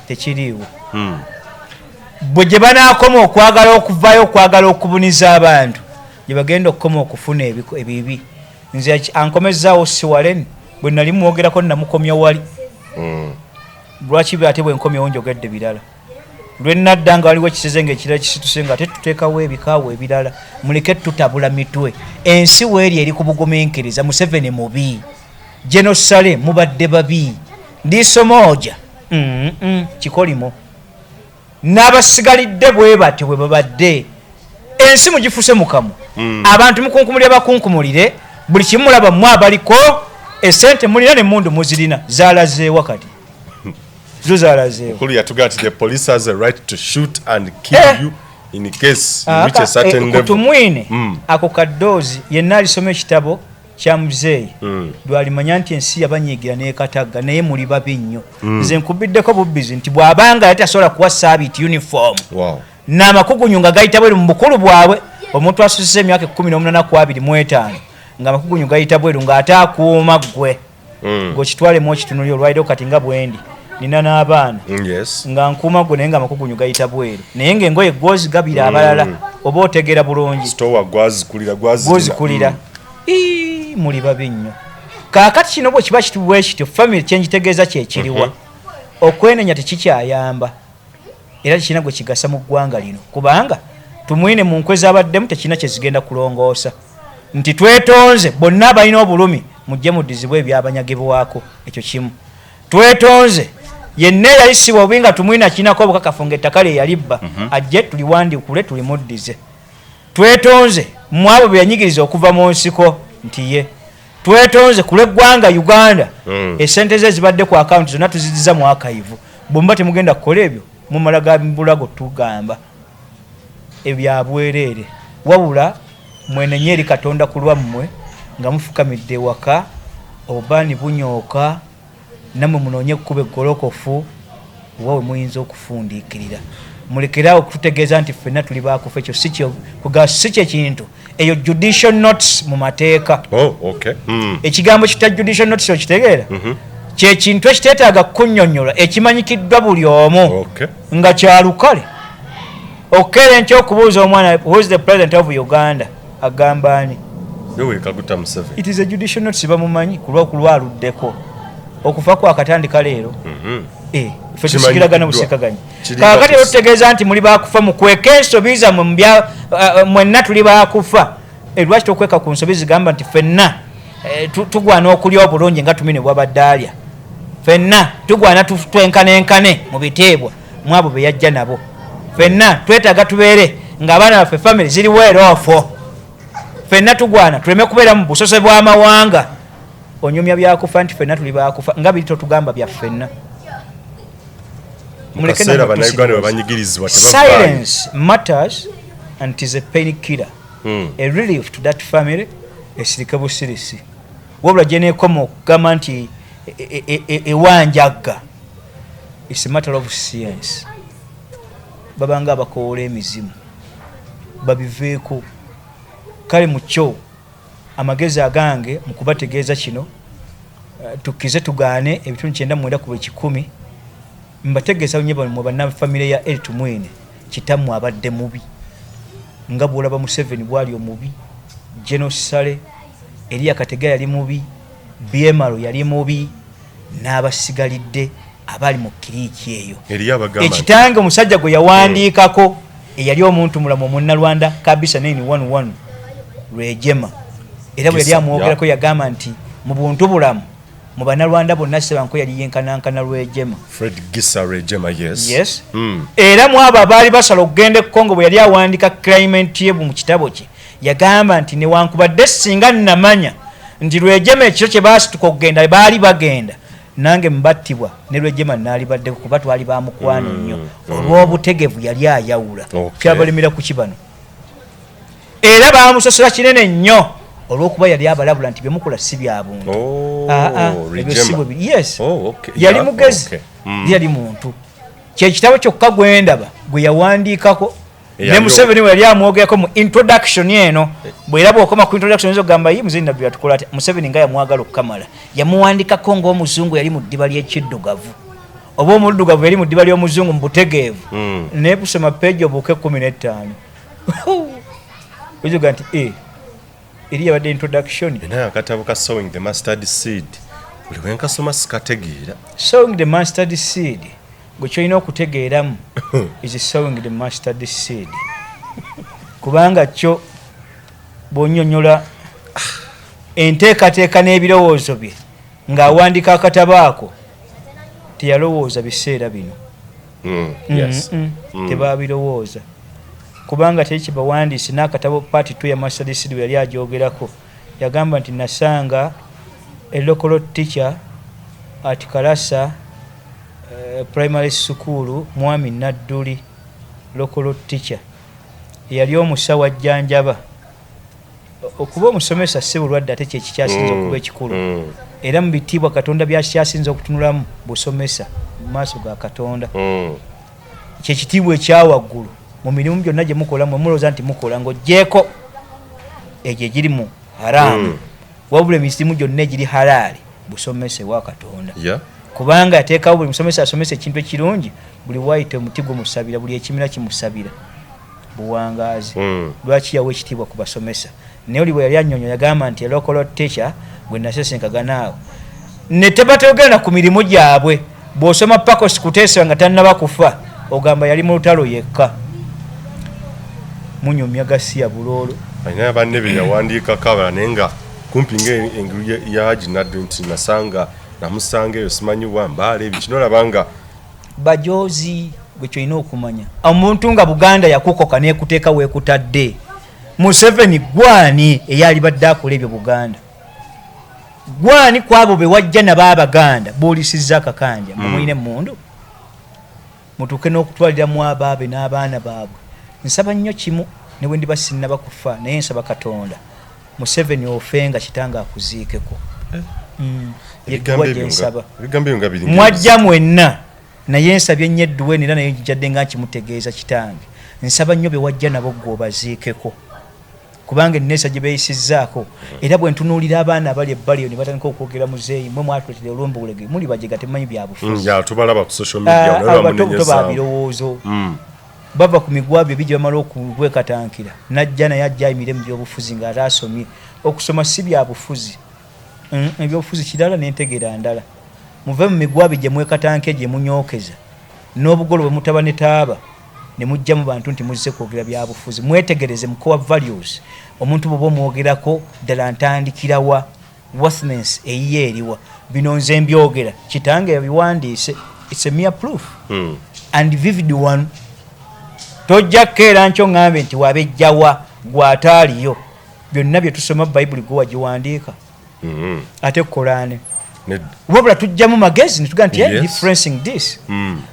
tekiriiwo bwe gye banaakoma okwagala okuvaayo okwagala okubuniza abantu gye bagenda okukoma okufuna ebibi nze ankomezaawo siwaleni bwe nali mwogerako namukomya wali lwaki ate bwe nkomyewo njogedde birala lwenadda nga waliwo ekiseze ngaekirala kisituse nga ate tuteekawo ebikaawo ebirala muleke tutabula mitwe ensi weeri eri ku bugumiikiriza Museveni mubi Jenosale mubadde babi ndisomoja kikolimo n'abasigalidde bwe batyo bwe babadde ensi mugifuse mukamu abantu mukunkumulire bakunkumulire buli kimulaba mwe abaliko esente mulina n'emmundu muzirina zaalazeewa kati zo zaalazeewa kuli yatugaa ti the police has a right to shoot and kill you in case you reach a certain level kutumwine ako kadoozi yenna alisoma ekitabo kya muzeeyi lwalimanya nti ensi yabanyiigira n'ekatagga naye muli babi nnyo nze nkubiddeko bubbizi nti bw'abanga yali tasobola kuwa saabiti uniform n'amakugunyu nga gayita bweru mu bukulu bwabwe omuntu asusisa emyaka 18-25 ng'amakugunyu gayita bweru ng'ate akuuma ggwe ng'okitwalemu okitunulire olwaliro kati nga bwendi nina n'abaana nga nkuuma ggwe naye ng'amakugunyu gayita bweru naye ng'engoye gwozigabira abalala oba otegera bulungi gwozikulira muli babi nnyo kaakati kino bwe kiba kitubwe kityo family kyenjitegeeza kyekiriwa okwenenya tekikyayamba era tekirina gwe kigasa mu ggwanga lino kubanga tumwine mu nkwe z'abaddemu tekirina kyezigenda kulongoosa nti twetonze bonna abalina obulumi mujje muddizibwe ebyabanyagibwako ekyo kimu twetonze yenna eyayisibwa obubi nga tumwine akinako obukakafu ng'ettaka lye yalibba ajje tuliwandiikule tulimuddize twetonze mu abo be yanyigiriza okuva mu nsiko nti ye twetonze ku lw'eggwanga Uganda esente ze zibadde ku akawunti zonna tuziziza mu akayivu bwemba temugenda kukola ebyo mumala ga bulago tugamba ebyabwereere wabula mwenenye eri Katonda ku lwammwe nga mufukamidde ewaka obaani bunyooka nammwe munoonye ekkuba eggolokofu wawe muyinza okufundiikirira mulekerawo okututegeeza nti ffenna tuli baakufa ekyo si kyekintu eyo judicial notice mu mateeka ekigambo kita judicial notice okitegeera kyekintu ekiteetaaga kunnyonnyola ekimanyikiddwa buli omu nga kyalukale okukera enkyokubuuza omwana who is the president of Uganda agamba ani it is a judicial notice bamumanyi kulwaluddeko okufa kwakatandika leero ffe tusikiragana busikaganya kaakati otutegeeza nti muli baakufa mu kweka ensobi zammwe mwenna tuli baakufa lwaki tokweka ku nsobi zigamba nti ffenna tugwana okulya obulungi nga tumine bwabadde ffenna tugwana twenkanenkane mu biteebwa mu abo be yajja nabo ffenna twetaaga tubeere ng'abaana baffe family ziriwo eroofo ffenna tugwana tuleme kubeera mu busose bw'amawanga onyumya byakufa nti ffenna tuli baakufa nga biri totugamba bya ffenna Mukaseera bannayuganda bwe banyigirizibwa silence matters and it is a painkiller, a relief to that family, esirika busirisi. Wabula gye neekoma okugamba nti ewanjaga, it's a matter of science. Babanga abakoola emizimu babiveeko. Kale mu kyo amagezi agange mu kubategeeza kino, tukkize tugaane ebitundu 99 mbategeeza nnyo mu bannafamire ya Edda mwene kitammwe abadde mubi nga bw'olaba Museveni bwali omubi, General Sale Elia Kateega yali mubi, BMR yali mubi, n'abasigalidde abali mu kiriiki eyo. Ekitange omusajja gwe yawandiikako eyali omuntu mulamu Munnalwanda kabisa 911 Rwejema, era bwe yali amwogerako yagamba nti mu buntu bulamu mu Bannalwanda bonna Ssebanko yali yenkanankana Rwejema. Fred Gisa Rwejema, yes. Yes. Era mu abo abaali basala okugenda e Congo bwe yali awandiika climate ye mu kitabo kye yagamba nti newankubadde singa nnamanya nti Rwejema ekiro kye baasituka okugenda baali bagenda, nange mbattibwa ne Rwejema naali baddeko kuba twali bamukwano nnyo olw'obutegevu yali ayawula. Kyabalemera ku kibano. Era baamusasula kinene nnyo olw'okuba yali abalabula nti byemukola si bya buntu. Yes. Yali mugezi, yali muntu. Kyekitabo kyokka gwe ndaba gwe yawandiikako ne Museveni we yali amwogerako mu introduction eno. Bw'era bw'okoma ku introduction ezo gamba ye Muzini nabbi atukola ati Museveni nga yamwagala okukamala yamuwandikako ng'omuzungu yali mu ddiba ly'ekiddugavu oba omuddugavu yali mu ddiba ly'omuzungu mu butegeevu. Naye kusoma peegi obuuke 15 ojoga nti eri yabadde introduction. Naye akatabo ka Sowing the Mustard Seed buli wenkasoma sikategeera. Sowing the Mustard Seed gwe kyolina okutegeeramu is sowing the mustard seed. Kubanga kyo bw'onnyonnyola enteekateeka n'ebirowoozo bye ng'awandiika akatabo ako teyalowooza biseera bino. Tebaabirowooza kubanga teri kibawandiise. N'akatabo part 2 ya Mustard Seed we yali agyogerako yagamba nti nasanga a local teacher at Kalasa primary school, Mwami Nadduli local teacher yali omusawo ajjanjaba. Okuba omusomesa si bulwadde ate kye kikyasinza okuba ekikulu. Era mu bitiibwa Katonda byakyasinza okutunulamu busomesa mu maaso ga Katonda. Kyekitiibwa ekyawaggulu mu mirimu gyonna gye mukola mwe mulowooza nti mukola ng'oggyeko egyo egiri mu haramu. Wabula emirimu gyonna egiri halaali busomesa ewa Katonda. Kubanga yateekawo buli musomesa asomesa ekintu ekirungi, buli waayita omuti gumusabira, buli ekimera kimusabira buwangaazi. Lwaki yawa ekitiibwa ku basomesa? Naye oli bwe yali annyonnyo yagamba nti local teacher gwe nasesenkaganaawo ne tebateogera ku mirimu gyabwe. Bw'osoma Pakos Kuteesa nga tannaba kufa ogamba yali mu lutalo yekka. Munyumya Gasiya Buloolo alina banne be yawandiikako abala naye nga kumpi ng'engeri ya Haji Nadduli nti nasanga namusanga eyo simanyi Wambaale ebyo kino olabanga bajoozi gwe kyolina okumanya. Omuntu nga Buganda yakukoka neekuteeka weekutadde. Museveni gwani eyali badde akola ebyo Buganda? Gwani kwabo be wajja n'abaabaganda boolisizza akakanja mumuyine mundu mutuuke n'okutwaliramu abaabe n'abaana baabwe. Nsaba nnyo kimu ne bwe ndiba sinnaba kufa naye nsaba Katonda Museveni ofenga kitanga akuziikeko. Yeddwa gye nsaba mwajja mwenna naye nsabye nnyo Edduweni era naye njadde nga nkimutegeeza kitange. Nsaba nnyo be wajja nabo gwe obaziikeko kubanga enneesa gye beeyisizzaako. Era bwe ntunuulira abaana abali ebbali eyo ne batandika okwogera muzeeyi mwe mwatuletera olw'ombulege muli bajega temanyi byabufuzi. Tubalaba ku social media abato babirowoozo bava ku migwabyo bijja bamala okubwekatankira najja naye ajja ayimire mu byobufuzi ng'ate asomye. Okusoma si byabufuzi, ebyobufuzi kirala n'entegeera ndala. Muve mu migwabi gye mwekatanke gye munyookeza n'obugolo bwe mutaba ne taaba ne mujja mu bantu nti muzze kwogera byabufuzi. Mwetegereze mu core values. Omuntu bw'oba omwogerako ddala ntandikirawa worthiness eyiye eriwa. Bino nze mbyogera kitange yabiwandiise. It's a mere proof and vivid one. Tojja keera nkyo ngambe nti wabejjawa gwataaliyo. Byonna bye tusoma Bayibuli gwe wagiwandiika. Ate Korane wabula tujjamu magezi netugaa nti differencing this.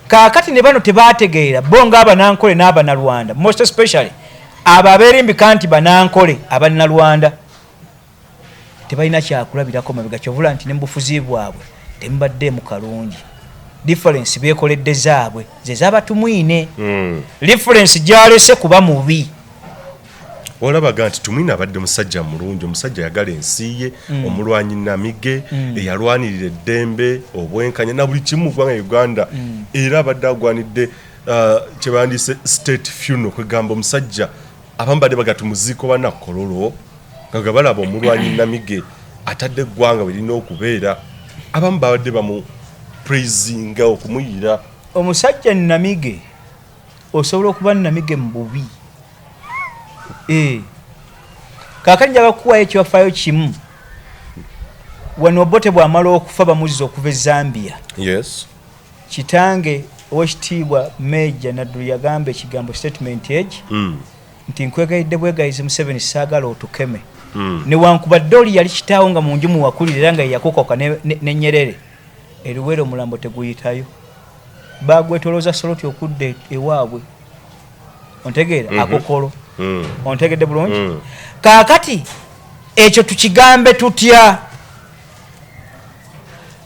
Kaakati ne bano tebaategeera bo ng'Abanankole n'Abanalwanda most especially abo abeerimbika nti banankole abannalwanda tebalina kyakulabirako mabega kyovula nti nembufuzi bwabwe temubaddeemu kalungi. Difference beekoledde zaabwe ze z'abatumwine. Difference gyalese kuba mubi. Olabaga nti Tumwine abadde musajja mulungi, omusajja yagala ensi ye, omulwanyi namige, eyalwanirira eddembe, obwenkanya na buli kimu gwanga Uganda, era abadde agwanidde kyebandise state funeral, kwegamba omusajja abamu badde bagati muziiko bannakololo nga balaba omulwanyi namige atadde eggwanga bwe lirina okubeera, abamu babadde bamu praisinga okumuyira. Omusajja namige osobola okuba namige mu bubi. Kaakati njaba kuwayo ekiwafaayo kimu. Wano Obote bw'amala okufa bamuzza okuva e Zambia. Yes. Kitange owekitiibwa Major Nadduli yagamba ekigambo statement egi nti nkwegayidde bwegayizi Museveni saagala otukeme. Newankubadde oli yali kitaawo nga mu nju muwakulira era nga yakokoka ne Nyerere. Eruwere omulambo teguyitayo. Bagwetolooza Soroti okudde ewaabwe. Ontegeera akokolo. Ontegedde bulungi. Kaakati ekyo tukigambe tutya?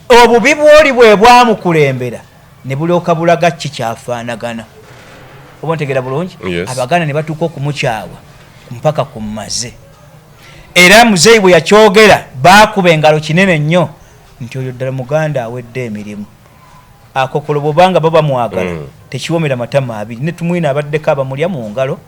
Obubi bw'oli bwe bwamukulembera ne bulyoka bulaga kikyafaanagana. Oba ontegeera bulungi? Abaganda ne batuuka okumukyawa mpaka kummaze. Era muzeeyi bwe yakyogera baakuba engalo kinene nnyo nti oyo ddala Muganda awedde emirimu. Akokolo bw'obanga baba mwagala tekiwomera matama abiri. Ne Tumwine abaddeko abamulya mu ngalo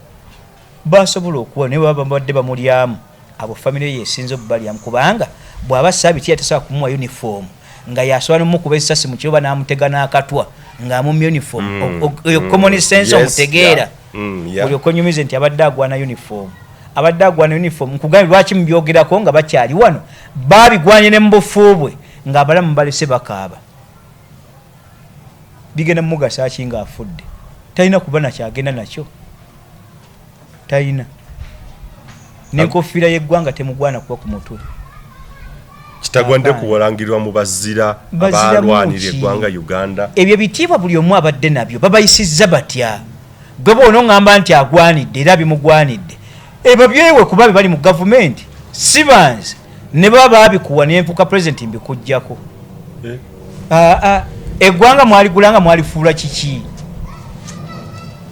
basobola okuwa naye baba badde bamulyamu abo famire ye esinza obubalyamu kubanga bw'aba Saabiti atasobola kumuwa uniform nga yasobola n'omukuba essasi mu kiroba n'amutega n'akatwa ng'amumu uniform. Oyo common sense omutegeera. Olyoka onyumize nti abadde agwana uniform. Abadde agwana uniform nkugambye lwaki mubyogerako nga bakyali wano baabigwanye ne mu bufuubwe ng'abalamu balese bakaaba. Bigenda mugasa aki ng'afudde. Talina kuba nakyagenda nakyo. Talina. N'enkofiira y'eggwanga temugwana kuba ku mutwe. Kitagwande kuwalangirwa mu bazira abalwanira eggwanga Uganda. Ebyo bitiibwa buli omu abadde nabyo babayisizza batya. Gwe bw'ono ngamba nti agwanidde era bimugwanidde. Ebyo byewe kuba bali mu gavumenti si banze ne baba babikuwa n'empuka president mbikujjako. Eggwanga mwaligulanga mwalifuula kiki?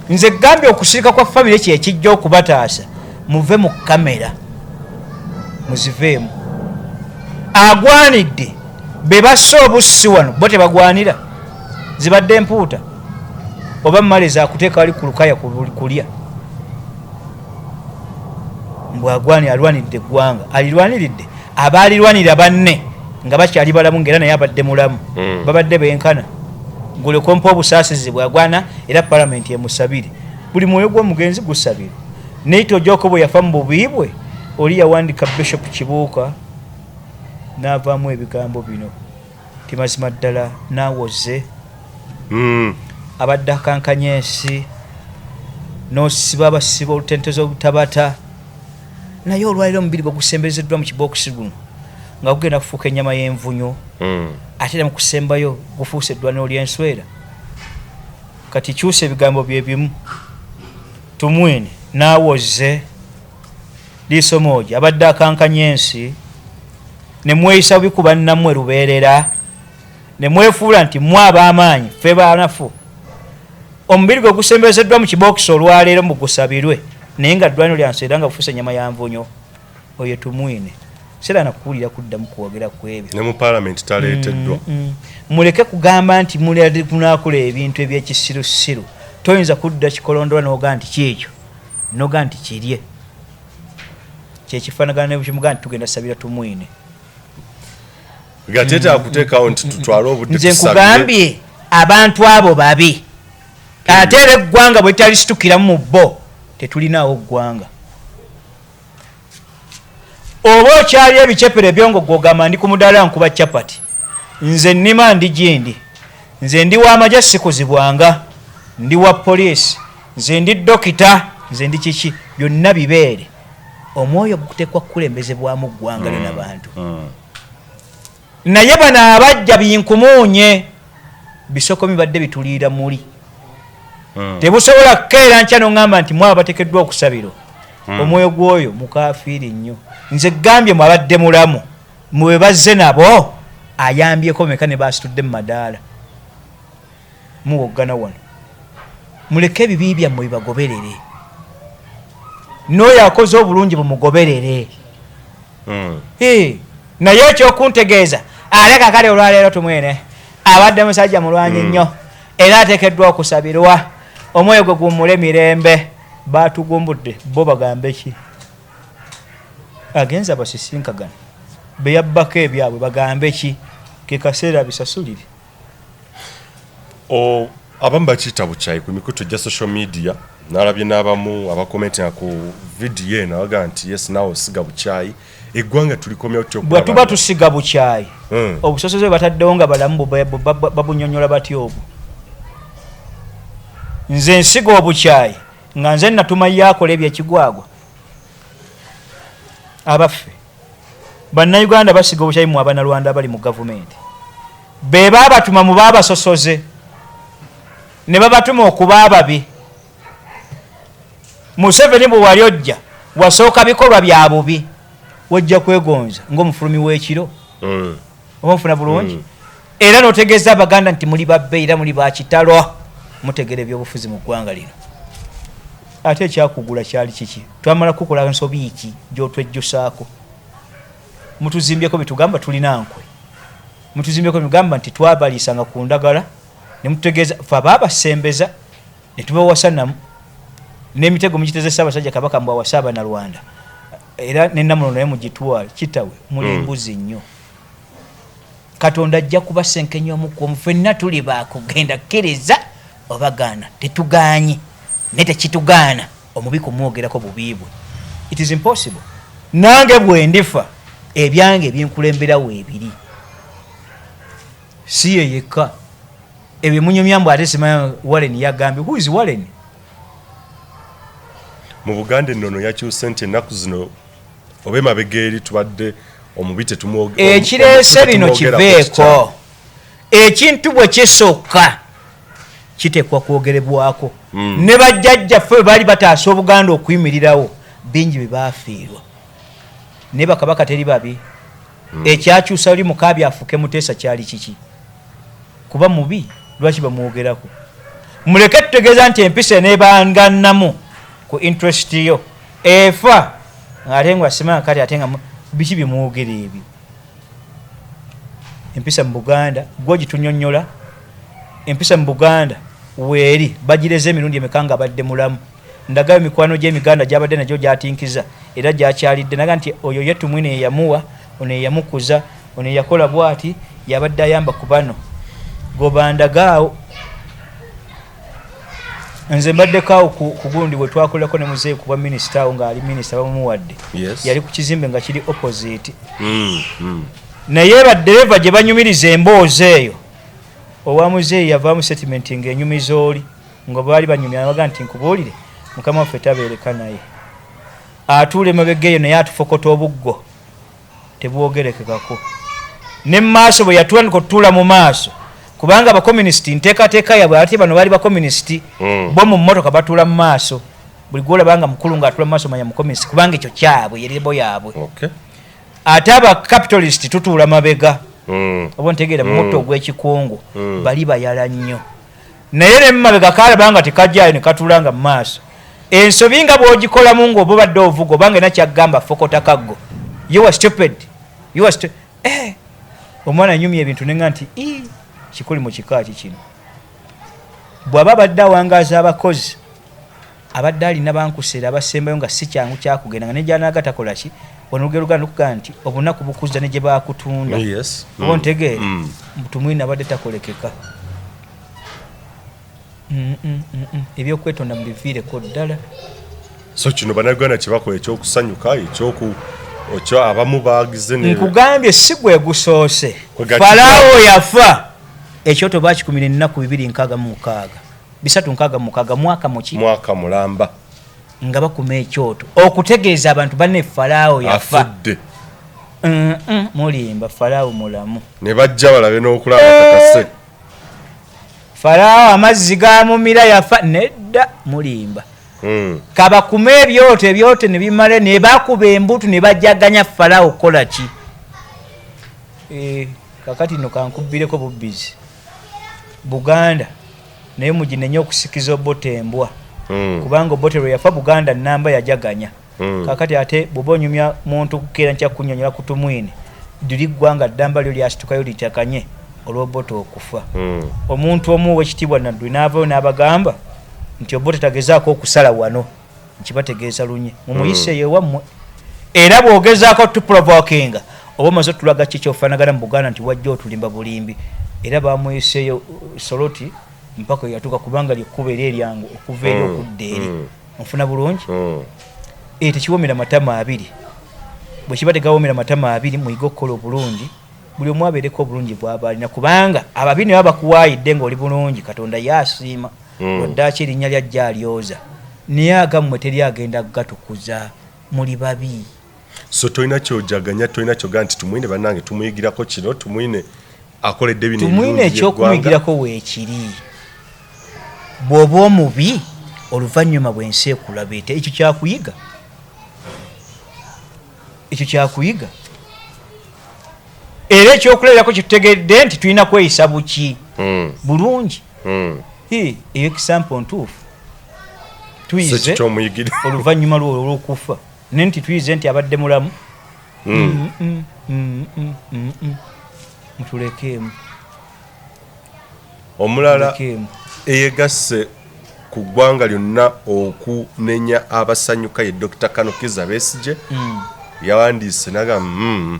Nze gambye okusirika kwa family kye kijja okubataasa muve mu kamera muziveemu. Agwanidde be bassa obussi wano bo tebagwanira zibadde empuuta oba mmaleza akuteeka wali ku lukaya kulya. Mbw agwani alwanidde eggwanga alirwaniridde abaalirwanira banne nga bakyali balamu ng'era naye abadde mulamu babadde benkana ngule kompa obusaasizi bwagwana era palamenti emusabire buli mwoyo gw'omugenzi gusabire. Neito Joko bwe yafa mu bubi bwe oli yawandika Bishop Kibuuka n'avaamu ebigambo bino ti mazima ddala naawoze abadde akankanya ensi n'osiba abasiba olutentezo obutabata naye olwaliro omubiri gwe gusembezeddwa mu kibokisi guno nga gugenda kufuuka ennyama y'envunyo ate era mu kusembayo gufuuse eddwaniro ly'enswera. Kati kyusa ebigambo bye bimu. Tumwine naawoze liiso mooja abadde akankanya ensi ne mweyisa bikuba nnammwe lubeerera ne mwefuula nti mwe ab'amaanyi ffe baanafu. Omubiri gwe gusembezeddwa mu kibokisi olwaleero mugusabirwe naye nga ddwaniro lyanswera nga bufuuse ennyama ya nvunyo. Oyo Tumwine sera nakuwulira kuddamu kwogera ku ebyo ne mu parliament taleeteddwa. Muleke kugamba nti munaakula ebintu ebyekisirusiru. Toyinza kudda kikolondola n'oga nti kyekyo noga nti kirye kyekifaanagana ne bukimuga nti tugenda sabira Tumwine. Gatete akuteekawo nti tutwale obudde nze nkugambye abantu abo babi ate era eggwanga bwe litalistukiramu mu bo tetulinaawo ggwanga. Oba okyali ebicepere byongo gwogamba ndi ku mudaala nkuba capati nze nnima ndi gindi nze ndi w'amagye sikuzibwanga ndi wa poliisi nze ndi dokita nze ndi kiki byonna bibeere omwoyo gutekwa kukulembezebwamu ggwanga lyona bantu. Naye bano abajja binkumuunye bisokomi badde bituliira muli tebusobola kukeera nkya n'oŋŋamba nti mwaba bateekeddwa okusabiro omwoyo gwoyo mukafiiri nnyo nze gambye mwabadde mulamu mwe bazze nabo ayambyeko meka ne basitudde mu madaala muwoggana wano muleke ebibi byammwe bibagoberere n'oyo akoze obulungi bumugoberere naye ekyokuntegeeza aleka kale olwaleero tumwene abadde musajja mulwanyi nnyo era ateekeddwa okusabirwa omwoyo gwe gummule mirembe batugumbudde bo bagambe ki agenza basisinkagana beyabbako ebyabwe bagambe ki ke kaseera bisasulire abamu bakiyita bukyayi ku mikutu gya social media nalabye n'abamu abakomentinga ku vidiyo eno abaga nti yes nawe osiga bukyayi eggwanga tulikomya otyo bwe tuba tusiga bukyayi obusosoze bwe bataddewo nga balamu babunyonyola batya obwo nze nsiga obukyayi nga nze natuma yakola ebyekigwagwa abaffe bannayuganda basiga obukyayi mu abanalwanda abali mu gavumenti be baabatuma mu baabasosoze ne babatuma okuba ababi Museveni bwe wali ojja wasooka bikolwa bya bubi wajja kwegonza ng'omufulumi w'ekiro oba mufuna bulungi era n'otegeeza abaganda nti muli babbe era muli bakitalo mutegera ebyobufuzi mu ggwanga lino ate ekyakugula kyali kiki twamala kukola nsobi ki gy'otwejjusaako mutuzimbyeko bitugamba tulina nkwe mutuzimbyeko bitugamba nti twabaliisanga ku ndagala ne mututegeeza fe abaabasembeza ne tubawasanamu n'emitego mukiteze Ssaabasajja Kabaka mbw awasa Abanalwanda era n'ennamuno naye mugitwale kitawe muli mbuzi nnyo Katonda ajja kubasenkenya omukwomu ffenna tuli baakugenda kkiriza obagaana tetuganye ne tekitugaana omubi kumwogerako bubiibwe it is impossible nange bwe ndifa ebyange ebyenkulemberawo ebiri si ye yekka ebyo munyumyambu ate simanyi Warren yagambye who is Warren mu Buganda ennono yakyuse nti ennaku zino oba emabega eri tubadde omubi tetumwogera ekireese bino kiveeko ekintu bwe kisokka kitekwa kwogerebwako ne bajjajjaffe baali bataasa Obuganda okuyimirirawo bingi bye baafiirwa ne bakabaka teri babi ekyakyusa oli Mukaabya afuke Muteesa kyali kiki kuba mubi lwaki bamwogerako muleke tutegeeza nti empisa eneebangannamu ku interest yo efa ate nga simanya kati ate nga biki bimwogera ebyo empisa mu Buganda gwogitunyonnyola empisa mu Buganda weeri bagireze emirundi emeka nga abadde mulamu ndagayo mikwano gy'Emiganda gy'abadde nagyo gyatinkiza era gyakyalidde naga nti oyo ye tumwine yeyamuwa ono yeyamukuza ono yeyakola bwati yabadde ayamba ku bano gobandagaawo nze mbaddekaawo ku gundi bwe twakolako ne muzeeyi kuba minisita awo ng'ali minisita bamuwadde yali ku kizimbe nga kiri opposite naye baddereva gye banyumiriza emboozi eyo owa muzeeyi yavaamu settlement ng'enyumiza oli nga baali banyumya nabaga nti nkubuulire mukama waffe tabeereka naye atuula emabega eyo naye atufokota obuggo tebwogerekekako ne mu maaso bwe yatulandika otutuula mu maaso kubanga abakomunisiti nteekateeka yabwe ate bano baali bakomunisiti bo mu mmotoka batuula mu maaso buli gwolabanga mukulu ng'atula mu maaso manya mukomunisiti kubanga ekyo kyabwe yerebo yaabwe ate abacapitalisiti tutuula mabega oba ntegeera mu mutto ogw'ekikungu bali bayala nnyo naye ne mu mabega kaalabanga tekajjaayo ne katuulanga mu maaso ensobi nga bw'ogikolamu ng'oba obadde ovuga obanga era kyaggamba fokota kaggo you are stupid omwana anyumya ebintu nenga nti kikuli mu kikaaki kino bw'aba abadde awangaaza abakozi abadde alina bankuseera abasembayo nga si kyangu kyakugenda nga nejanaga takola ki onolugero luganda lukugaa nti obunaku bukuza ne gye baakutunda oba ontegeere tumwine abadde takolekeka ebyokwetonda mubiviireko ddala so kino bannayuganda kyebakola ekyokusanyuka ekyo abamu baagize nkugambye si gwe gusoose falaawo yafa ekyoto bakikumira ennaku 266 366 mwaka mulamba nga bakuma ekyoto okutegeeza abantu banne falaawo yafa mulimba falaawo mulamu ne bajja balabe n'okulaba kakase falaawo amazzi gamumira yafa nedda mulimba kabakume ebyoto ne bimale ne bakuba embutu ne bajaganya Farao kola ki kakati no kankubireko bubbizi Buganda naye muginenya okusikiza Obotembwa kubanga Obotembwa yafa Buganda namba yajaganya kakati ate bubonyumya muntu kukera ncha kunyonyola kutumwine diri gwanga damba lyo lyasitukayo litakanye olwoboto okufa omuntu omuwe kitibwa Nadduli n'avaayo n'abagamba nti Obote tagezaako okusala wano nkibategeeza lunye mumuyise yewammwe era bw'ogezaako tuprovokinga oba omaze otulaga kiki ofaanagana mu Buganda nti wajja otulimba bulimbi era bamuyiseeyo Soroti mpaka yatuuka kubanga lyekkuba eri eryangu okuva eri okudda eri onfuna bulungi tekiwomera matama abiri bwe kiba tegawomera matama abiri muyiga okukola obulungi buli omu abeereko obulungi bw'aba alina kubanga ababi ne baba bakuwaayidde ng'oli bulungi Katonda yaasiima lwaddaaki erinnya lyajja alyoza naye agammwe teri agenda gatukuza muli babi so tolina kyojaganya tolina kyogaa nti tumwine bannange tumuyigirako kino tumwine akoledde bino tumwine ekyokumuyigirako weekiri bw'oba omubi oluvannyuma bw'ensi ekulaba ete ekyo kyakuyiga era ekyokulerako kitutegedde nti tulina kweyisa buki bulungi eyo ekisampo ntuufu tuyize oluvannyuma lwo olw'okufa naye nti tuyize nti abadde mulamu mutulekeemu omulala eyegasse ku ggwanga lyonna okunenya abasanyuka ye Dr. Kanokiza Besigye yawandiise nagamba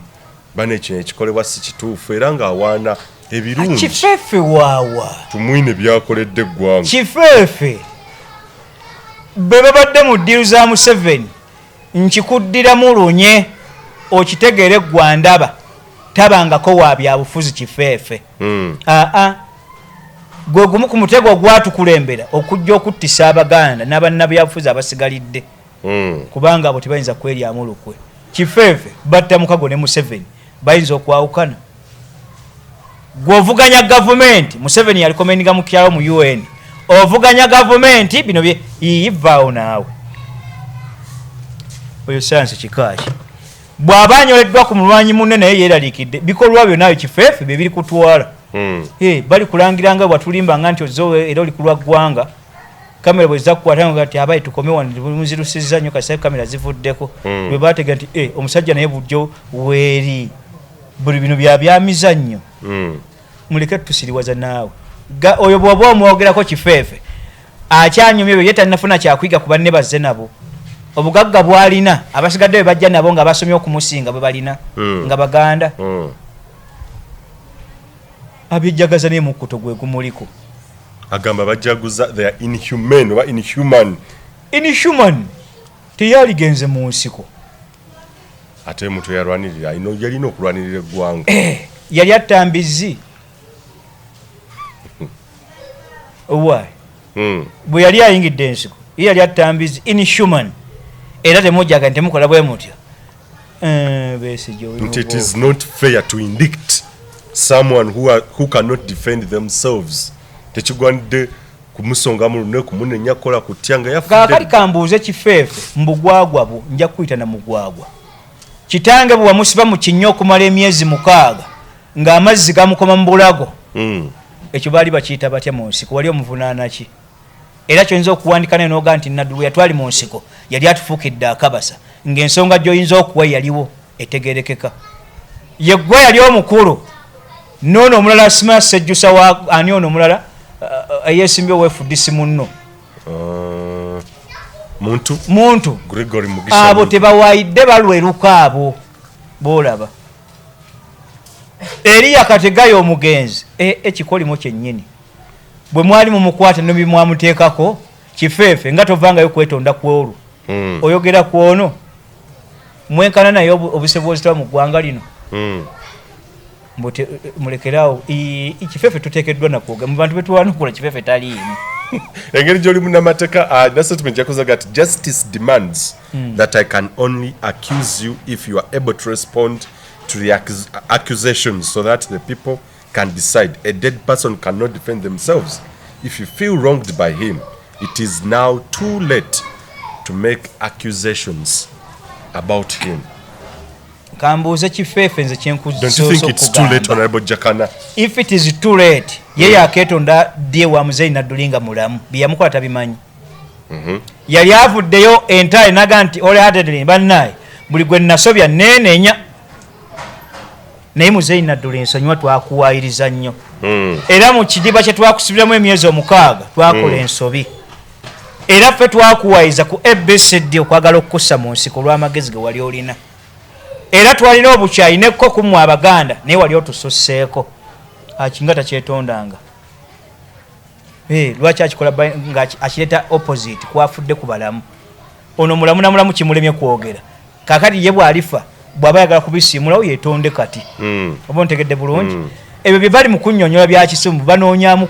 bano ekyo ekikolebwa si kituufu era ng'awaana ebirungi kifeefe waawa tumwine byakoledde eggwanga kifeefe bwe babadde mu ddiiru za Museveni nkikuddiramu lunye okitegeere eggwandaba tabangako wa byabufuzi kifeefe gwe gumu ku mutego ogwatukulembera okujja okuttisa Abaganda n'abannabyabufuzi abasigalidde kubanga abo tebayinza kweryamu lukwe kifeefe batta Mukago ne Museveni bayinza okwawukana gw'ovuganya gavumenti Museveni yalikomeninga mu kyalo mu UN ovuganya gavumenti bino bye yivaawo naawe oyo sayansi kikaaki bw'aba anyoleddwa ku mulwanyi munne naye yeeraliikidde bikolwa byonna kifeefe bye biri kutwala bali kulangira nga bwatulimbanga nti ozowe era oli kulwa ggwanga kamera bwe zakukwata nti abaye tukome wano muzirusizza nnyo kasai kamera zivuddeko bwe baatega nti omusajja naye bujjo weeri buli bino byamizannyo muleke tusiriwaza naawe oyo bw'oba omwogerako kifeefe akyanyumya ebyo ye talinafuna kyakwiga ku banne bazze nabo obugagga bw'alina abasigadde be bajja nabo nga basomye okumusinga bwe balina nga Baganda abijjagaza naye mukkuto gwe gumuliko agamba bajaguza they are inhumane oba inhuman teyaligenze mu nsiko ate muntu yalwanirira yalina okulwanirira eggwanga yali attambizi owa bwe yali ayingidde ensiko yali attambizi inhuman era temujaga ntemukola bwe mutyo it is not fair to indict someone who cannot defend themselves tekigwanidde kumusonga mu lunne kumunenya kola kutyanga kakali kambuuze kifeefe mbugwagwa bu nja kuyita na mugwagwa kitange bwe wamusiba mu kinyo okumala emyezi 6 ng'amazzi gamukoma mu bulago ekyo baali bakiyita batya mu nsiko wali omuvunaana ki era kyonza okuwandika naye n'oga nti Nadduli yatwali mu nsiko yali atufuukidde akabasa ng'ensonga gy'oyinza okuwa yaliwo etegerekeka yeggwa yali omukulu noono omulala asima sejjusa wa ani ono omulala yeesimbye owefudisi munno muntu Gregory Mugisha abo tebawaayidde balweruka abo boolaba Eriya Kategayo omugenzi ekikolimo kyennyini bwe mwali mumukwata no bimwamuteekako kifeefe nga tovangayo kwetonda kwolwo oyogera ku ono mwenkana naye obusebuzi mu ggwanga lino mulekerawo kifeefe tuteekeddwa nakwoga mu bantu betuwanukula kifeefe taliimu engeri gy'oli munnamateeka that statement yakozaga ati justice demands that I can only accuse you if you are able to respond to the accusations so that the people can decide. A dead person cannot defend themselves. If you feel wronged by him, it is now too late to make accusations about him. Kambuuze kifeefe nze Don't you think it's too late, Honorable Jakana? If it is too late, yeye akeetonda dye wa Muzeeyi Nadduli nga mulamu byeyamukola tabimanyi. Yali avuddeyo entale naga nti wholeheartedly bannaye buli gwe nasobya neenenya. Naye Muzeeyi Nadduli nsonyiwa twakuwaayiriza nnyo. Era mu kidiba kye twakusibiramu emyezi 6 twakola ensobi. Era ffe twakuwaayiriza ku ABCD okwagala okukussa mu nsiko olw'amagezi ge wali olina. Era twalina obukyayi nekko kumwe Abaganda naye wali otusosseeko. Akinga takyetondanga. Lwaki akikola nga akireeta opposite kwafudde ku balamu. Ono mulamu na mulamu kimulemye kwogera. Kakati ye bw'alifa bw'aba yagala kubisiimulawo yeetonde kati. Oba ontegedde bulungi. Ebyo bye bali mu kunnyonnyola bya kisumu banoonyaamu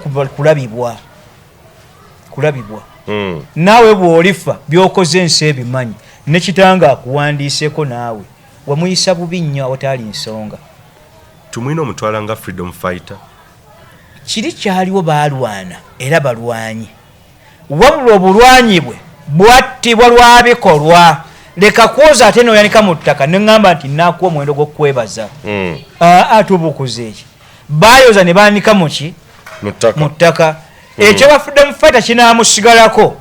kulabibwa. Naawe bw'olifa by'okoze ensi ebimanyi ne kitanga akuwandiiseeko naawe. Wamuyisa bubi nnyo awatali nsonga. Tumwina omutwala nga freedom fighter. Kiri kyaliwo baalwana era balwanyi. Wabula obulwanyi bwe bwattibwa lwa bikolwa. Leka kwoza ate n'oyanika mu ttaka ne ŋŋamba nti naakuwa omuwendo gw'okukwebaza. Tubukuze eki. Baayoza ne baanika mu ttaka. Ekyo ba freedom fighter kinaamusigalako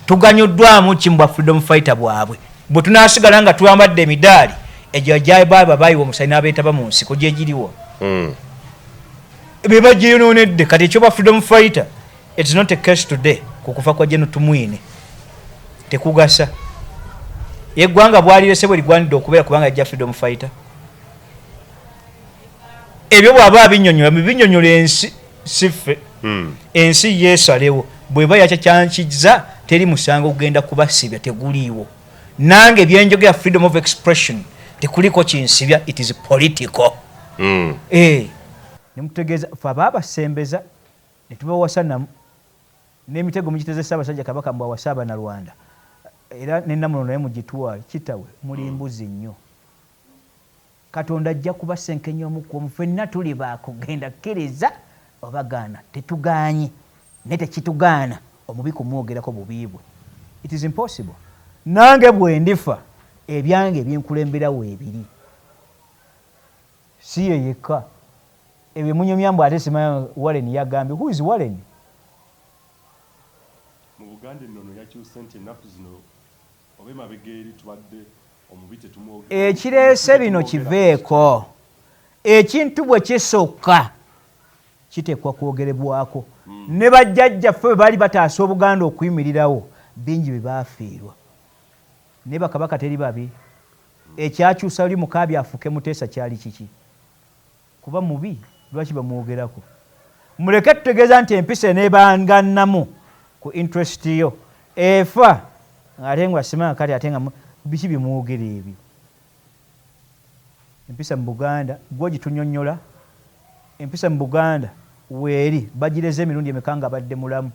tuganyuddwamu ki mu bwa freedom fighter bwabwe. Bwe tunaasigala nga twambadde emidaali egyo gy'ababa bayiwa omusayi n'abeetaba mu nsiko gye giriwo. Be bagyeyonoonedde kati ekyo ba freedom fighter it's not a case today kukufa kwa Jeno Tumwine tekugasa. Eggwanga bwalirese bwe ligwanidde okubeera kubanga yajja freedom fighter. Ebyo bw'aba abinyonnyola ensi siffe. Ensi yeesalewo bw'eba yakyakyankiza teri musango kugenda kubasibya teguliiwo. Nange byenjogera freedom of expression tekuliko kinsibya, it is political. Nemutegeeza fe abaabasembeza ne tubawasa n'emitego mugiteze Ssaabasajja Kabaka mbawasa Abanalwanda era n'ennamuno naye mugitwale kitawe muli mbuzi nnyo. Katonda ajja kubasenkenya omukuomu ffenna tuli baakugenda kkiriza obagaana tetugaanye ne tekitugaana omubi kumwogerako bubiibwe. It is impossible. Nange bwe ndifa ebyange ebyenkulemberawo ebiri si ye yekka. Ebyo munyumyambu ate simanyi Warren yagambye. Who is Warren? Mu Buganda ennono yakyusa nti ennaku zino oba emabega eri tubadde omubi tetumwogera. Ekireese bino kiveeko. Ekintu bwe kisokka kiteekwa kwogerebwako. Ne bajjajjaffe bwe baali bataasa Obuganda okuyimirirawo bingi bye baafiirwa. Ne bakabaka teri babi. Ekyakyusa oli Mukaabya afuke Muteesa kyali kiki? Kuba mubi lwaki bamwogerako. Muleke tutegeeza nti empisa eneebangannamu ku interest yo efa ate nga simanga kati ate nga biki bimwogera ebyo. Empisa mu Buganda gwogitunyonnyola. Empisa mu Buganda weeri bagireze emirundi emeka nga badde mulamu.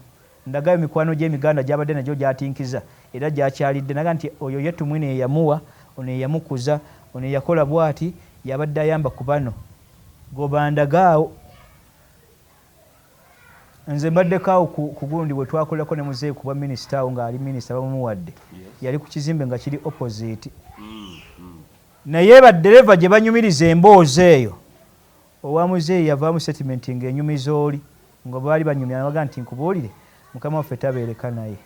Ndagayo mikwano gy'Emiganda gy'abadde nagyo gyatinkiza era gyakyalidde naga nti oyo ye Tumwine yeyamuwa ono eyamukuza ono eyakola bw'ati yabadde ayamba ku bano gobandagaawo. Nze mbaddekaawo ku gundi bwe twakolako ne Muzeeyi kuba minisita awo ng'ali minisita bamuwadde yali ku kizimbe nga kiri opposite. Naye baddereva gye banyumiriza emboozi eyo owa Muzeeyi yavaamu settlement ng'enyumiza oli nga baali banyumya nabaga nti nkubuulire Mukama waffe tabeereka naye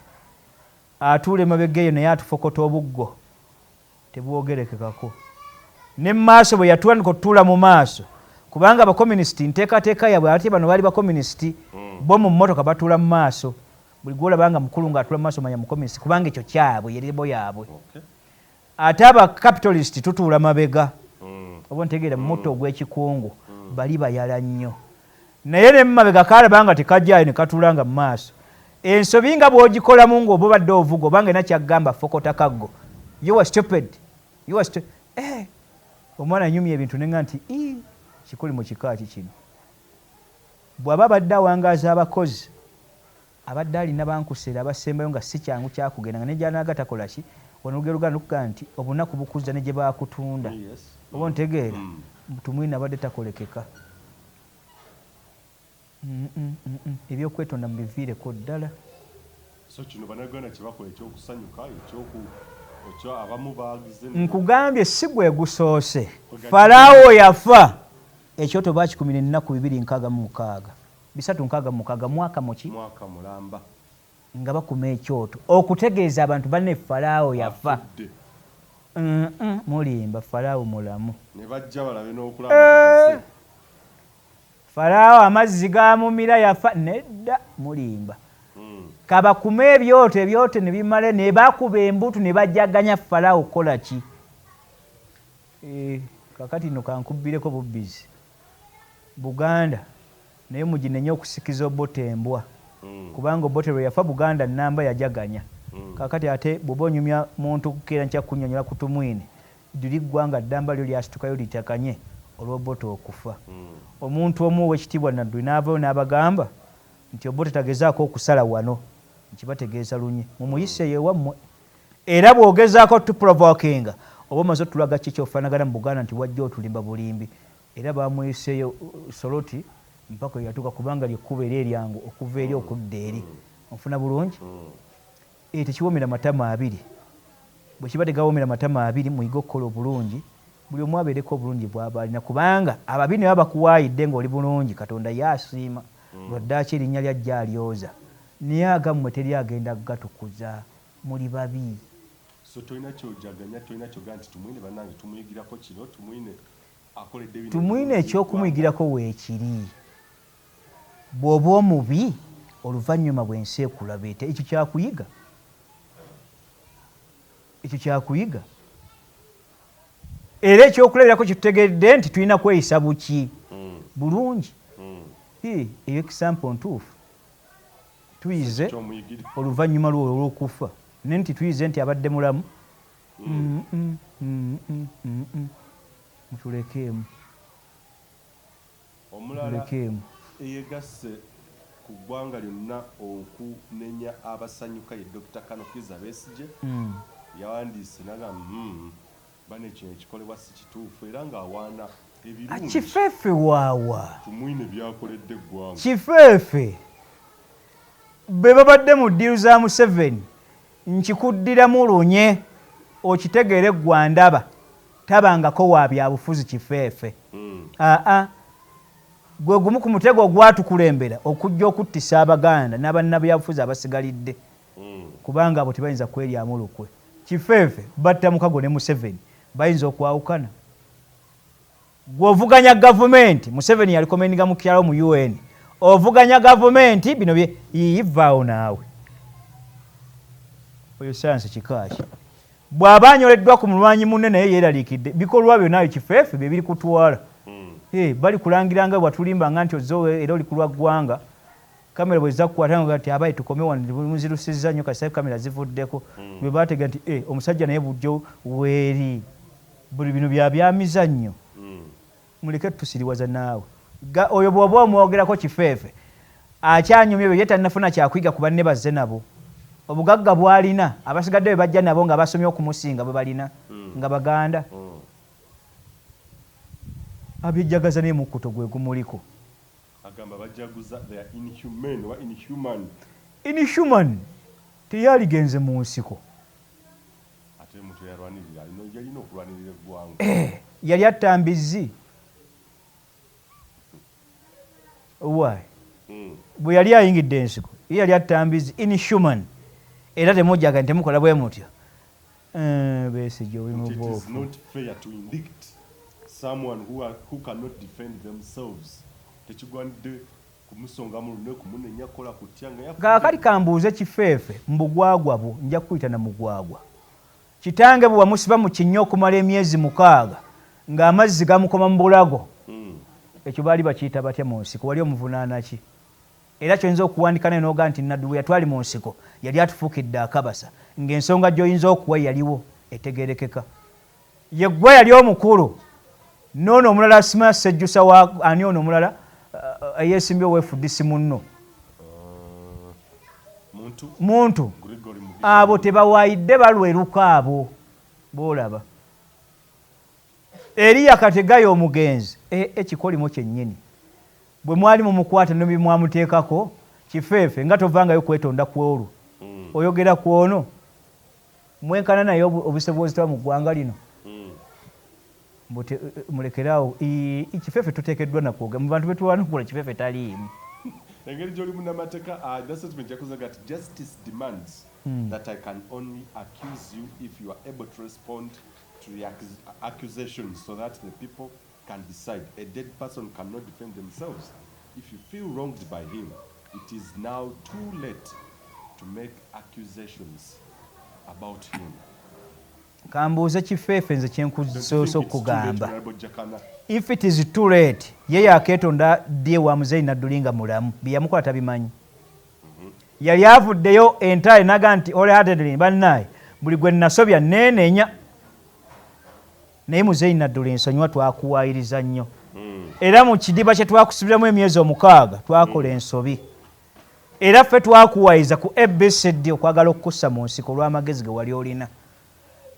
atuula emabega eyo naye atufokota obuggo tebwogerekekako. Ne mu maaso bwe yatandika otutuula mu maaso kubanga abakomunisiti nteekateeka yabwe ate bano baali bakomunisiti bo mu mmotoka batuula mu maaso. Buli gwolabanga mukulu ng'atuula mu maaso manya mukomunisiti kubanga ekyo kyabwe yerebo yaabwe. Ate abakapitalisiti tutuula mabega oba ntegeera mu muto ogw'ekikungu bali bayala nnyo. Naye ne mu mabega kaalabanga tekajjaayo ne katuulanga mu maaso. Ensobi nga bw'ogikolamu ng'oba obadde ovuga obanga ena kyaggamba fokota kaggo. You are stupid. You are stupid. Omwana anyumya ebintu nenga nti kikuli mu kika kino. Bw'aba abadde awangaaza abakozi abadde alina bankuseera abasembayo nga si kyangu kyakugenda nga ne gy'anaaga takola ki wano olugero luganda lukugaa nti obunaku bukuzza ne gye baakutunda. Oba ontegeera Tumwine abadde takolekeka. Ebyokwetonda mubiviireko ddala. so kino bannaganda kye bakola ekyokusanyuka ekyo abamu baagize nkugambye si gwe gusoose Falaawo yafa ekyoto bakikumira ennaku 266 366 mwaka muki mwaka mulamba nga bakuma ekyoto okutegeeza abantu banne Falaawo yafa mulimba Falaawo mulamu ne bajja balabe n'okulaba Falaawo amazzi gamumira yafa nedda mulimba kabakuma ebyoto ne bimale ne bakuba embutu ne bajaganya Falaawo kola ki kakati no kankubireko bubbizi Buganda naye muginenye okusikiza obotembwa kubanga obotero yafa Buganda namba yajaganya kakati ate bubonyumya muntu kukera ncha kunyonyola kutumwine diri gwanga damba lyo lyasitukayo litakanye olwoboto okufa omuntu omu wekitibwa Nadduli n'avaayo n'abagamba nti oboto tagezaako okusala wano nkibategeeza lunye mumuyise yewammwe era bw'ogezaako tuprovokinga oba omaze otulaga ki kyofaanagana mu Buganda nti wajja otulimba bulimbi era bamuyiseeyo soloti mpaka yatuuka kubanga lyekkuba era eryangu okuva eri okudda eri ofuna bulungi tekiwoomera matama abiri bwe kiba tegawoomera matama abiri muyiga okukola obulungi buli omu abeereko obulungi bw'aba alina kubanga ababi ne baba bakuwaayidde ng'oli bulungi Katonda yaasiima lwaddaki erinnya lyajja alyoza naye agammwe teri agenda gatukuza muli babi so tolina kyojaganya tolina kyogaa nti tumwine bannange tumuyigirako kino tumwine akoledde bino tumwine ekyokumuyigirako weekiri bw'oba omubi oluvannyuma bw'ensi ekulaba ete ekyo kyakuyiga era ekyokulabirako kitutegedde nti tulina kweyisa buki bulungi eyo ekisampo ntuufu tuyize oluvannyuma lwo olw'okufa naye nti tuyize nti abadde mulamu mutulekeemu eyegasse ku ggwanga lyonna okunenya abasanyuka ye Dr. Kanokiza Besigye yawandiise nagamba bane kino ekikolebwa si kituufu era ng'awaana ebirungi kifeefe waawa tumwine byakoledde eggwanga kifeefe be babadde mu ddiiru za Museveni nkikuddiramu lunye okitegeere eggwandaba tabangako wa byabufuzi kifeefe gwe gumu ku mutego ogwatukulembera okujja okuttisa Abaganda n'abannabyabufuzi abasigalidde kubanga abo tebayinza kweryamu lukwe kifeefe batta Mukago ne Museveni bayinza okwawukana gw'ovuganya gavumenti Museveni yalikomeninga mu kyalo mu UN ovuganya gavumenti bino yivaawo naawe oyo sayansi kikaaki bw'aba anyoleddwa ku mulwanyi munne naye yeeraliikidde bikolwa byonna kifeefe bye biri kutwala bali kulangiranga bwatulimbanga nti ozze era oli ku lwa ggwanga kamera bwe zakkukwatanga nti abaye tukome wano muzirusizza nnyo kasai kamera zivuddeko bwe baatega nti omusajja naye bujjo weeri buli bino byamizannyo muleke tusiriwaza naawe oyo bw'oba omwogerako kifeefe akyanyumye bye yetanafuna kyakwiga ku banne bazze nabo obugagga bw'alina abasigadde be bajja nabo nga basomye okumusinga bwe balina nga Baganda abyejjagaza n'emukkuto gwe gumuliko agamba bajaguza they are inhuman or inhuman teyaligenze mu nsiko ate muntu yarwanirira yalina okulwanirira eggwanga yali attambizi why bwe yali ayingidde ensiko yali attambizi inhuman era temujjaga nti temukola bwe mutyo Besigye oli mubofu. It is not fair to indict someone who cannot defend themselves. Tekigwanidde kumusonga mulune kumunenya kola kutyanga ya. Kakali kambuuze kifeefe mbugwagwa bu nja kuyita na mugwagwa. Kitange bwa musiba mu kinyo okumala emyezi 6 nga amazzi gamukoma mu bulago. Ekyo bali bakiyita batya mu nsiko wali omuvunaana ki? Era kyonza okuwandika naye n'oga nti Nadduli yatwali mu nsiko yali atufukidde akabasa ng'ensonga gy'oyinza okuwa yaliwo etegerekeka. Ye gwe yali omukulu n'ono omulala Sima Sejjusa wa ani ono omulala yeesimbye weefudisi munno muntu abo tebawaayidde balweruka abo boolaba Eriya Kategayo omugenzi ekikolimo kyennyini bwe mwali mumukwata ne bimwamuteekako kifeefe nga tovangayo kwetonda kw'olwo oyogera ku ono mwenkana naye obusobozi twa mu ggwanga lino mulekeraawo kifeefe tuteekeddwa nakwogera mu bantu betuwanukula kifeefe taliimu engeri gy'oli munnamateeka that statement yakoze gati justice demands that I can only accuse you if you are able to respond to the accusations so that the people can decide. A dead person cannot defend themselves. If you feel wronged by him, it is now too late to make accusations about him. Kambuuze kifeefe nze kyenkusoose okugamba. If it is too late, yeye akeetonda ddiye wa Muzeeyi Nadduli nga mulamu bye yamukola tabimanyi. Yali avuddeyo entale naga nti wholeheartedly bannaye buli gwe nasobya neenenya. Naye Muzeeyi Nadduli ensonyiwa twakuwaayiriza nnyo. Era mu kidiba kye twakusibiramu emyezi 6 twakola ensobi. Era ffe twakuwaayiriza ku ABCD okwagala okukussa mu nsiko olw'amagezi ge wali olina.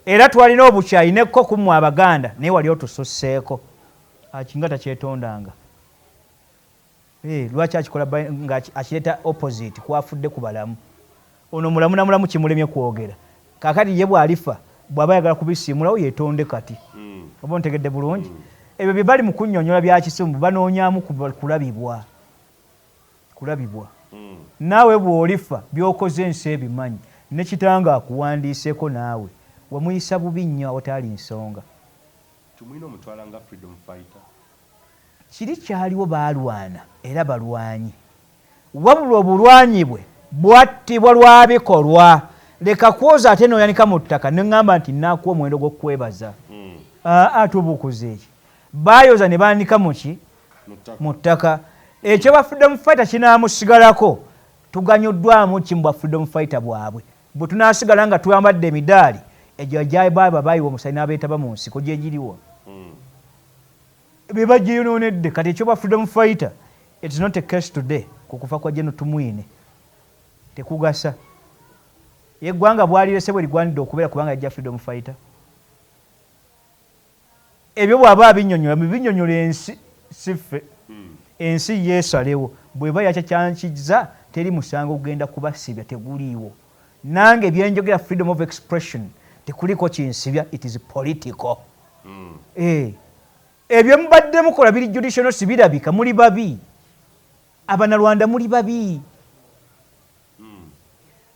Era twalina obukyayi nekko kummwe Abaganda naye wali otusosseeko. Akinga takyetondanga. Lwaki akikola nga akireeta opposite kwafudde ku balamu. Ono mulamu na mulamu kimulemye kwogera. Kakati ye bw'alifa bw'aba yagala kubisiimulawo yeetonde kati. Oba ntegedde bulungi. Ebyo bye bali mu kunnyonnyola bya kisumbu banoonyaamu kulabibwa. Kulabibwa. Naawe bw'olifa by'okoze ensi ebimanyi ne kitanga akuwandiiseeko naawe wamuyisa bubi nnyo awatali nsonga. Tumwina omutwala nga freedom fighter. Kiri kyaliwo baalwana era balwanyi. Wabula obulwanyi bwe bwattibwa lwa bikolwa. Leka kwoza ate n'oyanika mu ttaka ne ŋŋamba nti naakuwa omuwendo gw'okukwebaza. Tubukuze eki. Baayoza ne baanika mu ki? Mu ttaka. Ekyo ba freedom fighter kinaamusigalako tuganyuddwamu ki mu bwa freedom fighter bwabwe. Bwe tunaasigala nga tuyambadde emidaali egyo ajayi baaba bayiwa omusayi n'abeetaba mu nsiko gye giriwo. Be bagiyonoonedde kati ekyo ba freedom fighter it is not a case today kukufa kwa Jeno Tumwine. Tekugasa. Yeggwanga bwalirese bwe ligwanidde okubeera kubanga yajja freedom fighter. Ebyo bw'aba abinnyonnyola ensi siffe. Ensi yeesalewo bw'eba yakyakyankiza teri musango kugenda kubasibya teguliiwo. Nange byenjogera freedom of expression tekuliko kinsibya, it is political. Ebyo mubadde mukola biri judicial si birabika muli babi. Abanalwanda muli babi.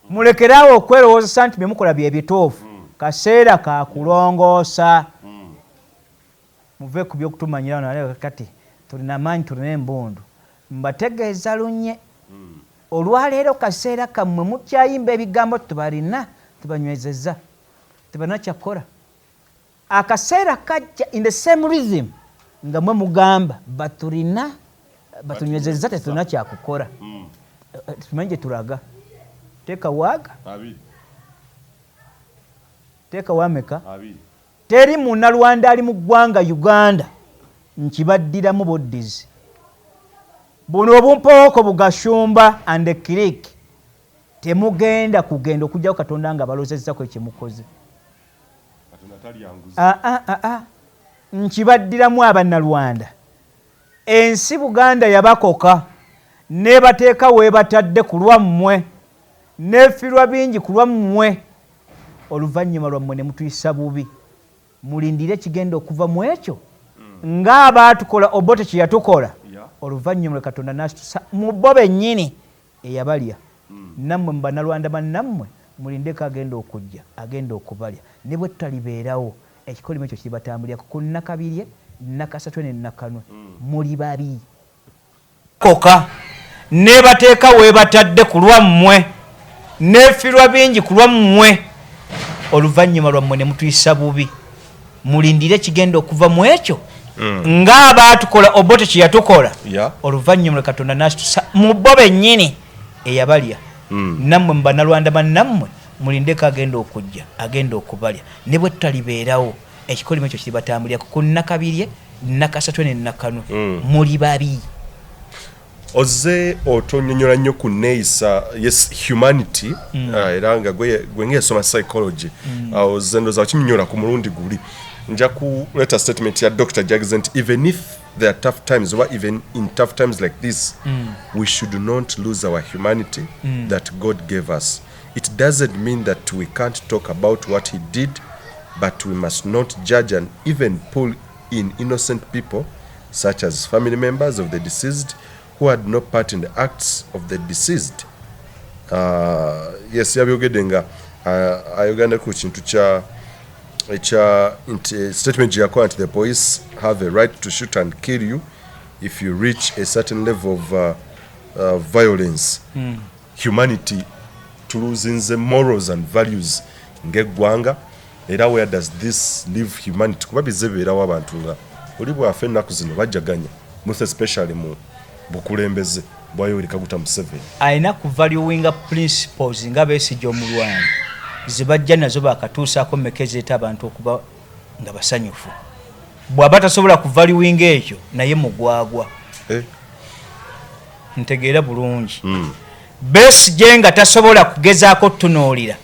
Mulekeraawo okwerowooza santi bye mukola bye bitoofu. Kaseera ka kulongoosa. Muve ku by'okutumanyira naye kati tulina maanyi tulina embundu. Mbategeeza lunye. Olwaleero kaseera kammwe mukyayimba ebigambo tubalina tubanywezezza. Tebana kyakkola. Akaseera kajja in the same rhythm nga mwe mugamba batulina batunywezezza tetulina kyakukola. Tumanyi gye tulaga. Teeka waaga. Teeka waameka. Teri munnalwanda ali mu ggwanga Uganda nkibaddiramu boddizi. Buno obumpooko bugashumba and kirik temugenda kugenda okujjawo Katonda nga balozezzako ekyemukoze. Nkibaddiramu abannalwanda. Ensi Buganda yabakoka nebateeka weebatadde ku lwammwe neefirwa bingi ku lwammwe. Oluvannyuma lwammwe ne mutuyisa bubi. Mulindire kigenda okuva mu ekyo ng'abaatukola Obote kye yatukola. Oluvannyuma Katonda n'asitusa mu bo bennyini eyabalya. Nammwe mubannalwanda bannammwe mulindeko agenda okujja agenda okubalya. Ne bwe tutalibeerawo ekikolimo ekyo kibatambulirako ku Nnakabirye, Nnakasatwe ne Nnakanwe. Muli babi. Koka nebateeka weebatadde ku lwammwe neefirwa bingi ku lwammwe. Oluvannyuma lwammwe ne mutuyisa bubi. Mulindire kigenda okuva mu ekyo ng'abaatukola Obote kye yatukola. Oluvannyuma Katonda n'asitusa mu bo bennyini eyabalya. Nammwe mubannalwanda bannammwe mulindeko agenda okujja agenda okubalya. Ne bwe tutalibeerawo ekikolimo ekyo kiribatambulirako ku Nnakabirye, Nnakasatwe ne Nnakanwe. Muli babi. Ozze otonnyonnyola nnyo ku neeyisa yes humanity era nga gwe ng'esoma psychology. Ozze ndoza okinyonnyola ku mulundi guli. Nja kuleeta statement ya Dr. Jags nti even if there are tough times, or even in tough times like this, we should not lose our humanity that God gave us. It doesn't mean that we can't talk about what he did, but we must not judge and even pull in innocent people, such as family members of the deceased, who had no part in the acts of the deceased. Yes, yabyogedde nga ayoganda ku kintu kya statement yakola nti the police have a right to shoot and kill you if you reach a certain level of violence. Humanity to losing the morals and values ng'eggwanga. Era where does this leave humanity? Kuba bize bibeerawo abantu nga oli bwafe ennaku zino bajjaganya, most especially mu bukulembeze bwa Yoweri Kaguta Museveni. Alina kuvaluinga principles nga Besigye omulwanyi zibajja nazo bakatuusaako mmekezeeta abantu okuba nga basanyufu. Bw'aba tasobola kuvaluinga ekyo naye mugwagwa. Ntegeera bulungi. Besigye nga tasobola kugezaako tunuulira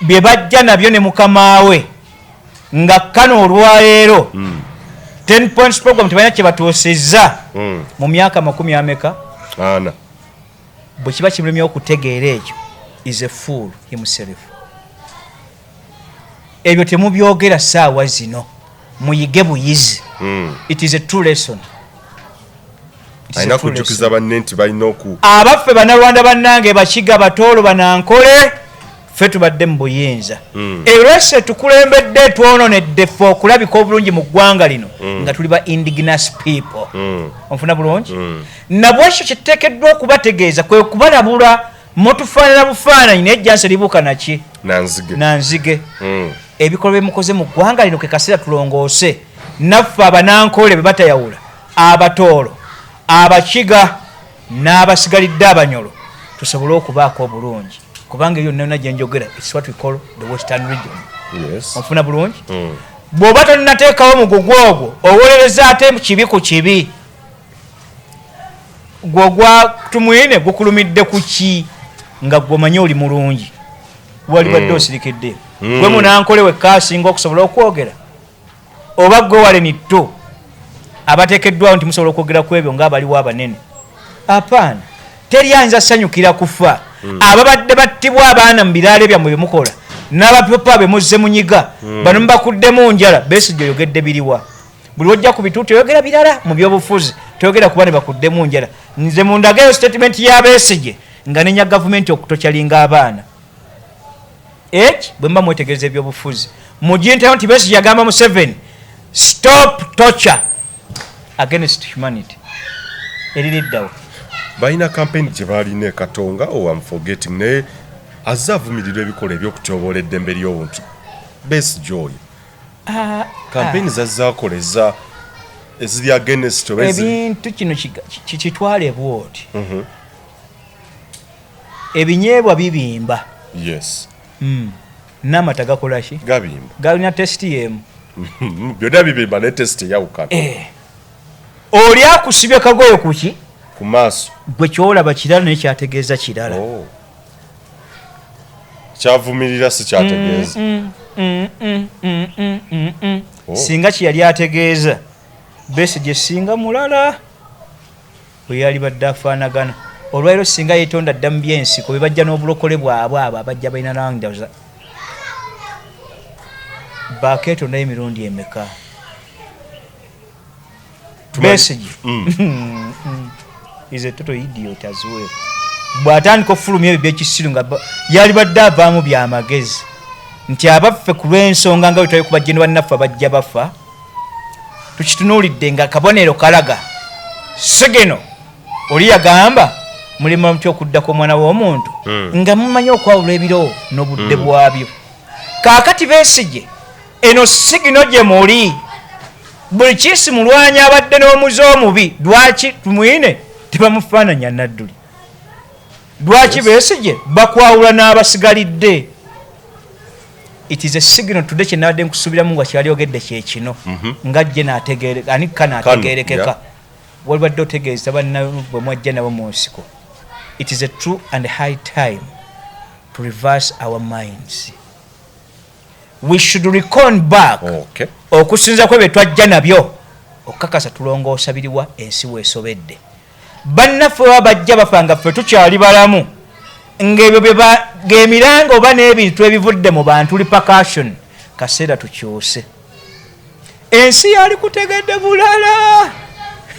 bye bajja nabyo ne mukama we nga kano olwaleero 10 points program tebalina kye batuusizza mu myaka 40 ana bwe kiba kimulemye okutegeera ekyo is a fool himself. Ebyo temubyogera ssaawa zino, muyige buyizi. It is a true lesson. Aina kujjukiza banne nti balina oku abaffe bannalwanda bannange bakiga batoolo banankole ffe tubadde mu buyinza. Erwese tukulembedde twononedde ffe okulabika obulungi mu ggwanga lino nga tuli ba indigenous people. Onfuna bulungi? Nabwekyo kiteekeddwa okubategeeza kwe kubalabula mutufaanana bufaananyi naye ejjansi libuuka naki nanzige. Ebikolwa byemukoze mu ggwanga lino ke kaseera tulongoose naffe abanankole be batayawula abatoolo abakiga n'abasigalidde abanyolo tusobole okubaako obulungi kubanga eyo nonna gye njogera it's what we call the western region. Yes. Onfuna bulungi? Bw'oba tonnateekawo mugugu ogwo owolereza ate kibi ku kibi gwogwa tumwine gukulumidde ku ki nga gw'omanyi oli mulungi wali badde osirikidde gwe munankole wekka asinga okusobola okwogera oba gwe walenitto abateekeddwawo nti musobola okwogera ku ebyo ng'abaliwo abanene. Apaana teri ayinza sanyukira kufa. Ababadde battibwa abaana mu biraale byammwe bye mukola n'abapapa be muzze munyiga bano mubakuddemu njala. Besigye oyogedde biriwa? Buli wojja ku bituutu oyogera birala mu byobufuzi toyogera kuba ne bakuddemu njala. Nze mundagayo statement ya Besigye nga nenya gavumenti okutokyalinga abaana. Bwe mba mwetegereza ebyobufuzi mugiyintayo nti Besigye yagamba Museveni stop torture against humanity. Eririddawo balina campaign gye balina Katonga or I'm forgetting naye azze avumirira ebikola ebyokutyoboola eddembe ly'obuntu. Besigye oyo campaign zazaakoleza eziri against ebintu kino kitwale bwoti. Ebinyeebwa bibimba. Yes. N'amata gakola ki? Gabimba. Galina testi yemu. Byonna bibimba ne testi yawukana. Oli akusibye kagoye kuki? Ku maaso. Gwe kyolaba kirala naye kyategeeza kirala. Kyavumirira si kyategeeza. Singa kyeyali ategeeza Besigye singa mulala bwe yali badde afaanagana. Olwaliro singa yeetonda dda mu by'ensiko bwe bajja n'obulokole bwabwe abo abajja balina nandaza baakeetondayo emirundi emeka. Besigye is a total idiot as well. Bw'atandika okufulumya ebyo by'ekisiru nga yali badde avaamu by'amagezi nti abaffe ku lw'ensonga nga bwe twali kubajja ne bannaffe abajja bafa tukitunuulidde nga kabonero kalaga segeno oli yagamba mulima mutya okuddako omwana w'omuntu nga mumanyi okwawula ebiro n'obudde bwabyo. Kaakati Besigye eno sigino gye muli buli kisi mulwanyi abadde n'omuze omubi lwaki tumwine tebamufaananya Nadduli? Lwaki Besigye bakwawula n'abasigalidde? It is a signal today kyenabadde nkusuubiramu nga kyali ogedde kyekino nga jje n'ategeereka ani kanaategeerekeka walibadde otegeeza banna bwe mwajja nabo mu nsiko. It is a true and high time to reverse our minds. We should recon back okusinza kwe bye twajja nabyo okakasa tulongoosa biriwa ensi weesobedde bannaffe babajja bafanga ffe tukyali balamu ng'ebyo gemiranga oba n'ebintu ebivudde mu bantu repercussion kaseera tukyuse ensi yali kutegedde bulala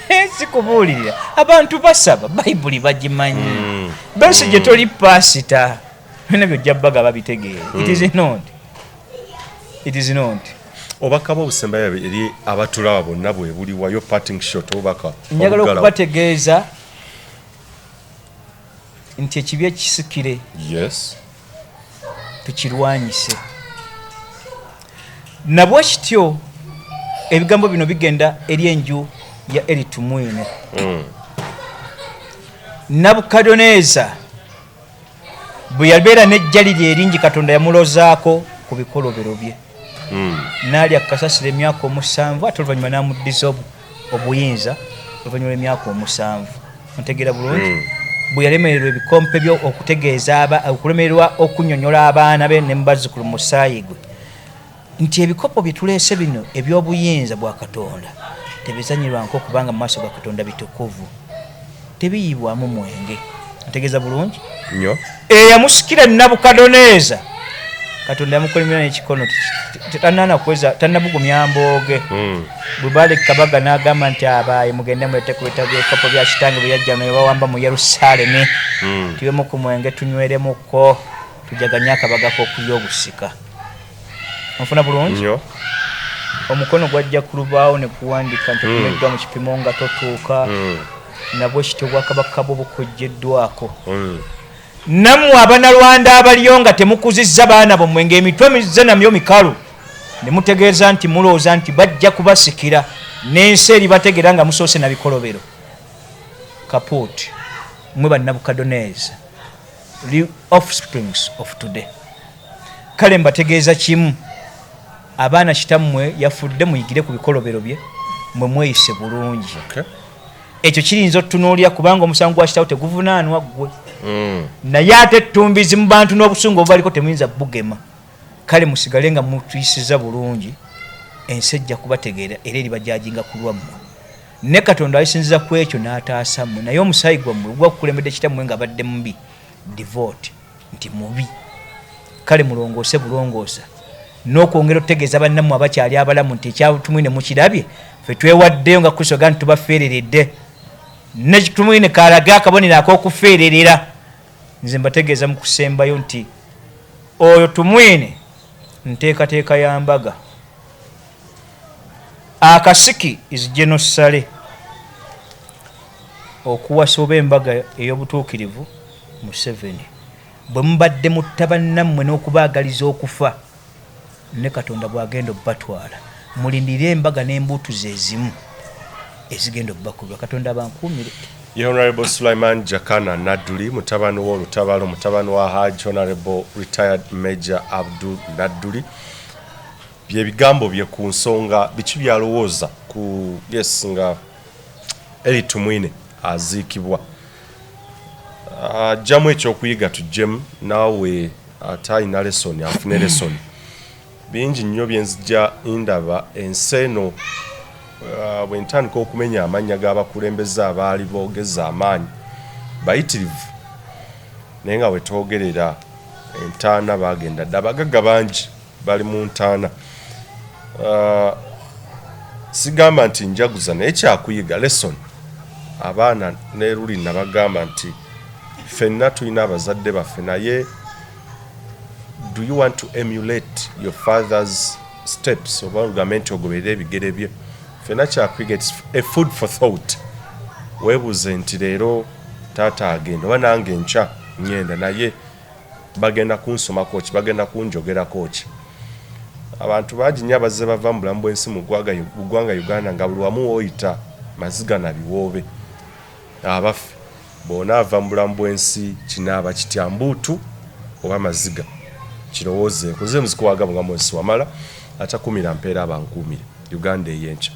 ensi kubuulirira abantu basaba bayibuli bagimanyi bensi gye toli pasita byonna byojja bbaga babitegeere it is not obaka bw'obusembayo eri abatulaba bonna bwe buliwayo parting shot obubaka njagala okubategeeza nti ekibi ekisikire tukirwanyise nabwe kityo ebigambo bino bigenda eri enju ya eritumwine Nabukadoneza bwe yabeera n'ejjali lye eringi Katonda yamulozaako ku bikolobero bye n'alya kasasira emyaka 7 ate oluvannyuma n'amuddiza obuyinza oluvannyuma lw'emyaka 7 ontegeera bulungi bwe yalemererwa ebikompe byo okutegeeza okulemererwa okunnyonnyola abaana be ne mubazzukulu mu musaayi gwe nti ebikopo bye tuleese bino eby'obuyinza bwa Katonda tebizanyirwanko kubanga mu maaso ga Katonda bitukuvu tebiyibwamu mwenge ontegeeza bulungi eyamusikira Nabukadoneza Katonda yamukolimira n'ekikono tanana kweza tanabugumya mbooge bwe baleka baga n'agamba nti abaayi mugende mulete ku bitabo by'ebikopo bya kitange bye yajja ne bawamba mu Yerusaalemi tubemu ku mwenge tunyweremuko tujaganya akabaga k'okulya obusika onfuna bulungi omukono gwajja ku lubaawo ne kuwandika nti okumeddwa mu kipimo nga totuuka nabwe kityo Obwakabaka bwo bukojjeddwako nammwe abanalwanda abaliyo nga temukuzizza baana bommwe ng'emitwe mizze namyo mikalu ne mutegeeza nti mulowooza nti bajja kubasikira n'ensi eri bategeera nga musoose na bikolobero kapooti mmwe bannabukadoneza offsprings of today kale mbategeeza kimu abaana kitammwe yafudde muyigire ku bikolobero bye mwe mweyise bulungi ekyo kirinza otutunuulira kubanga omusango gwa kitawo teguvunaanwa ggwe naye ate ettumbizi mu bantu n'obusungu obubaliko temuyinza bugema kale musigale nga mutuyisiza bulungi ensi ejja kubategeera era eri bajajinga ku lwammwe ne Katonda alisinziza ku ekyo n'ataasa mmwe naye omusaayi gwammwe gwakukulembedde kitammwe nga badde mubi devote nti mubi kale mulongoose bulongoosa n'okwongera otutegeeza bannammwe abakyali abalamu nti ekyatumwine mukirabye ffe twewaddeyo nga Kristo gani tubafeereredde nekitumwine kalage akabonero ak'okufeererera nze mbategeeza mu kusembayo nti oyo tumwine nteekateeka ya mbaga akasiki is genosale okuwasa oba embaga ey'obutuukirivu mu 7 bwe mubadde mutta bannammwe n'okubaagaliza okufa ne Katonda bw'agenda obbatwala mulindire embaga n'embuutuzo ezimu ezigenda obbakulwa Katonda bankuumire. Honorable Sulaiman Jakana Nadduli mutabani w'olutabaalo mutabani wa Hajj Honorable Retired Major Abdul Nadduli bye bigambo bye ku nsonga biki byalowooza ku nga eritumwine aziikibwa ajjamu ekyokuyiga tujjemu naawe atayina lesoni afune lesoni bingi nnyo byenzijja ndaba ensi eno bwe ntandika okumenya amannya g'abakulembeze abaali boogeza amaanyi bayitirivu naye nga wetwogerera entaana bagenda dda abagagga bangi bali mu ntaana sigamba nti njaguza naye kyakuyiga lesson abaana neruli nabagamba nti ffenna tulina abazadde baffe naye do you want to emulate your father's steps oba olugamente ogoberera ebigere bye ffenna kyakuyiga its a food for thought weebuuze nti leero taata agenda oba nange nkya ngenda naye bagenda kunsomako ki bagenda kunjogerako ki abantu bangi nnyo abazze bava mu bulamu bw'ensi mu ggwanga Uganda nga buli wamu w'oyita maziga na biwoobe abaffe bona ava mu bulamu bw'ensi kinaaba kitya mbuutu oba maziga kirowooze kuze muziko wagabo nga mwesi wamala atakumira mpeera abankuumire Uganda ey'enkya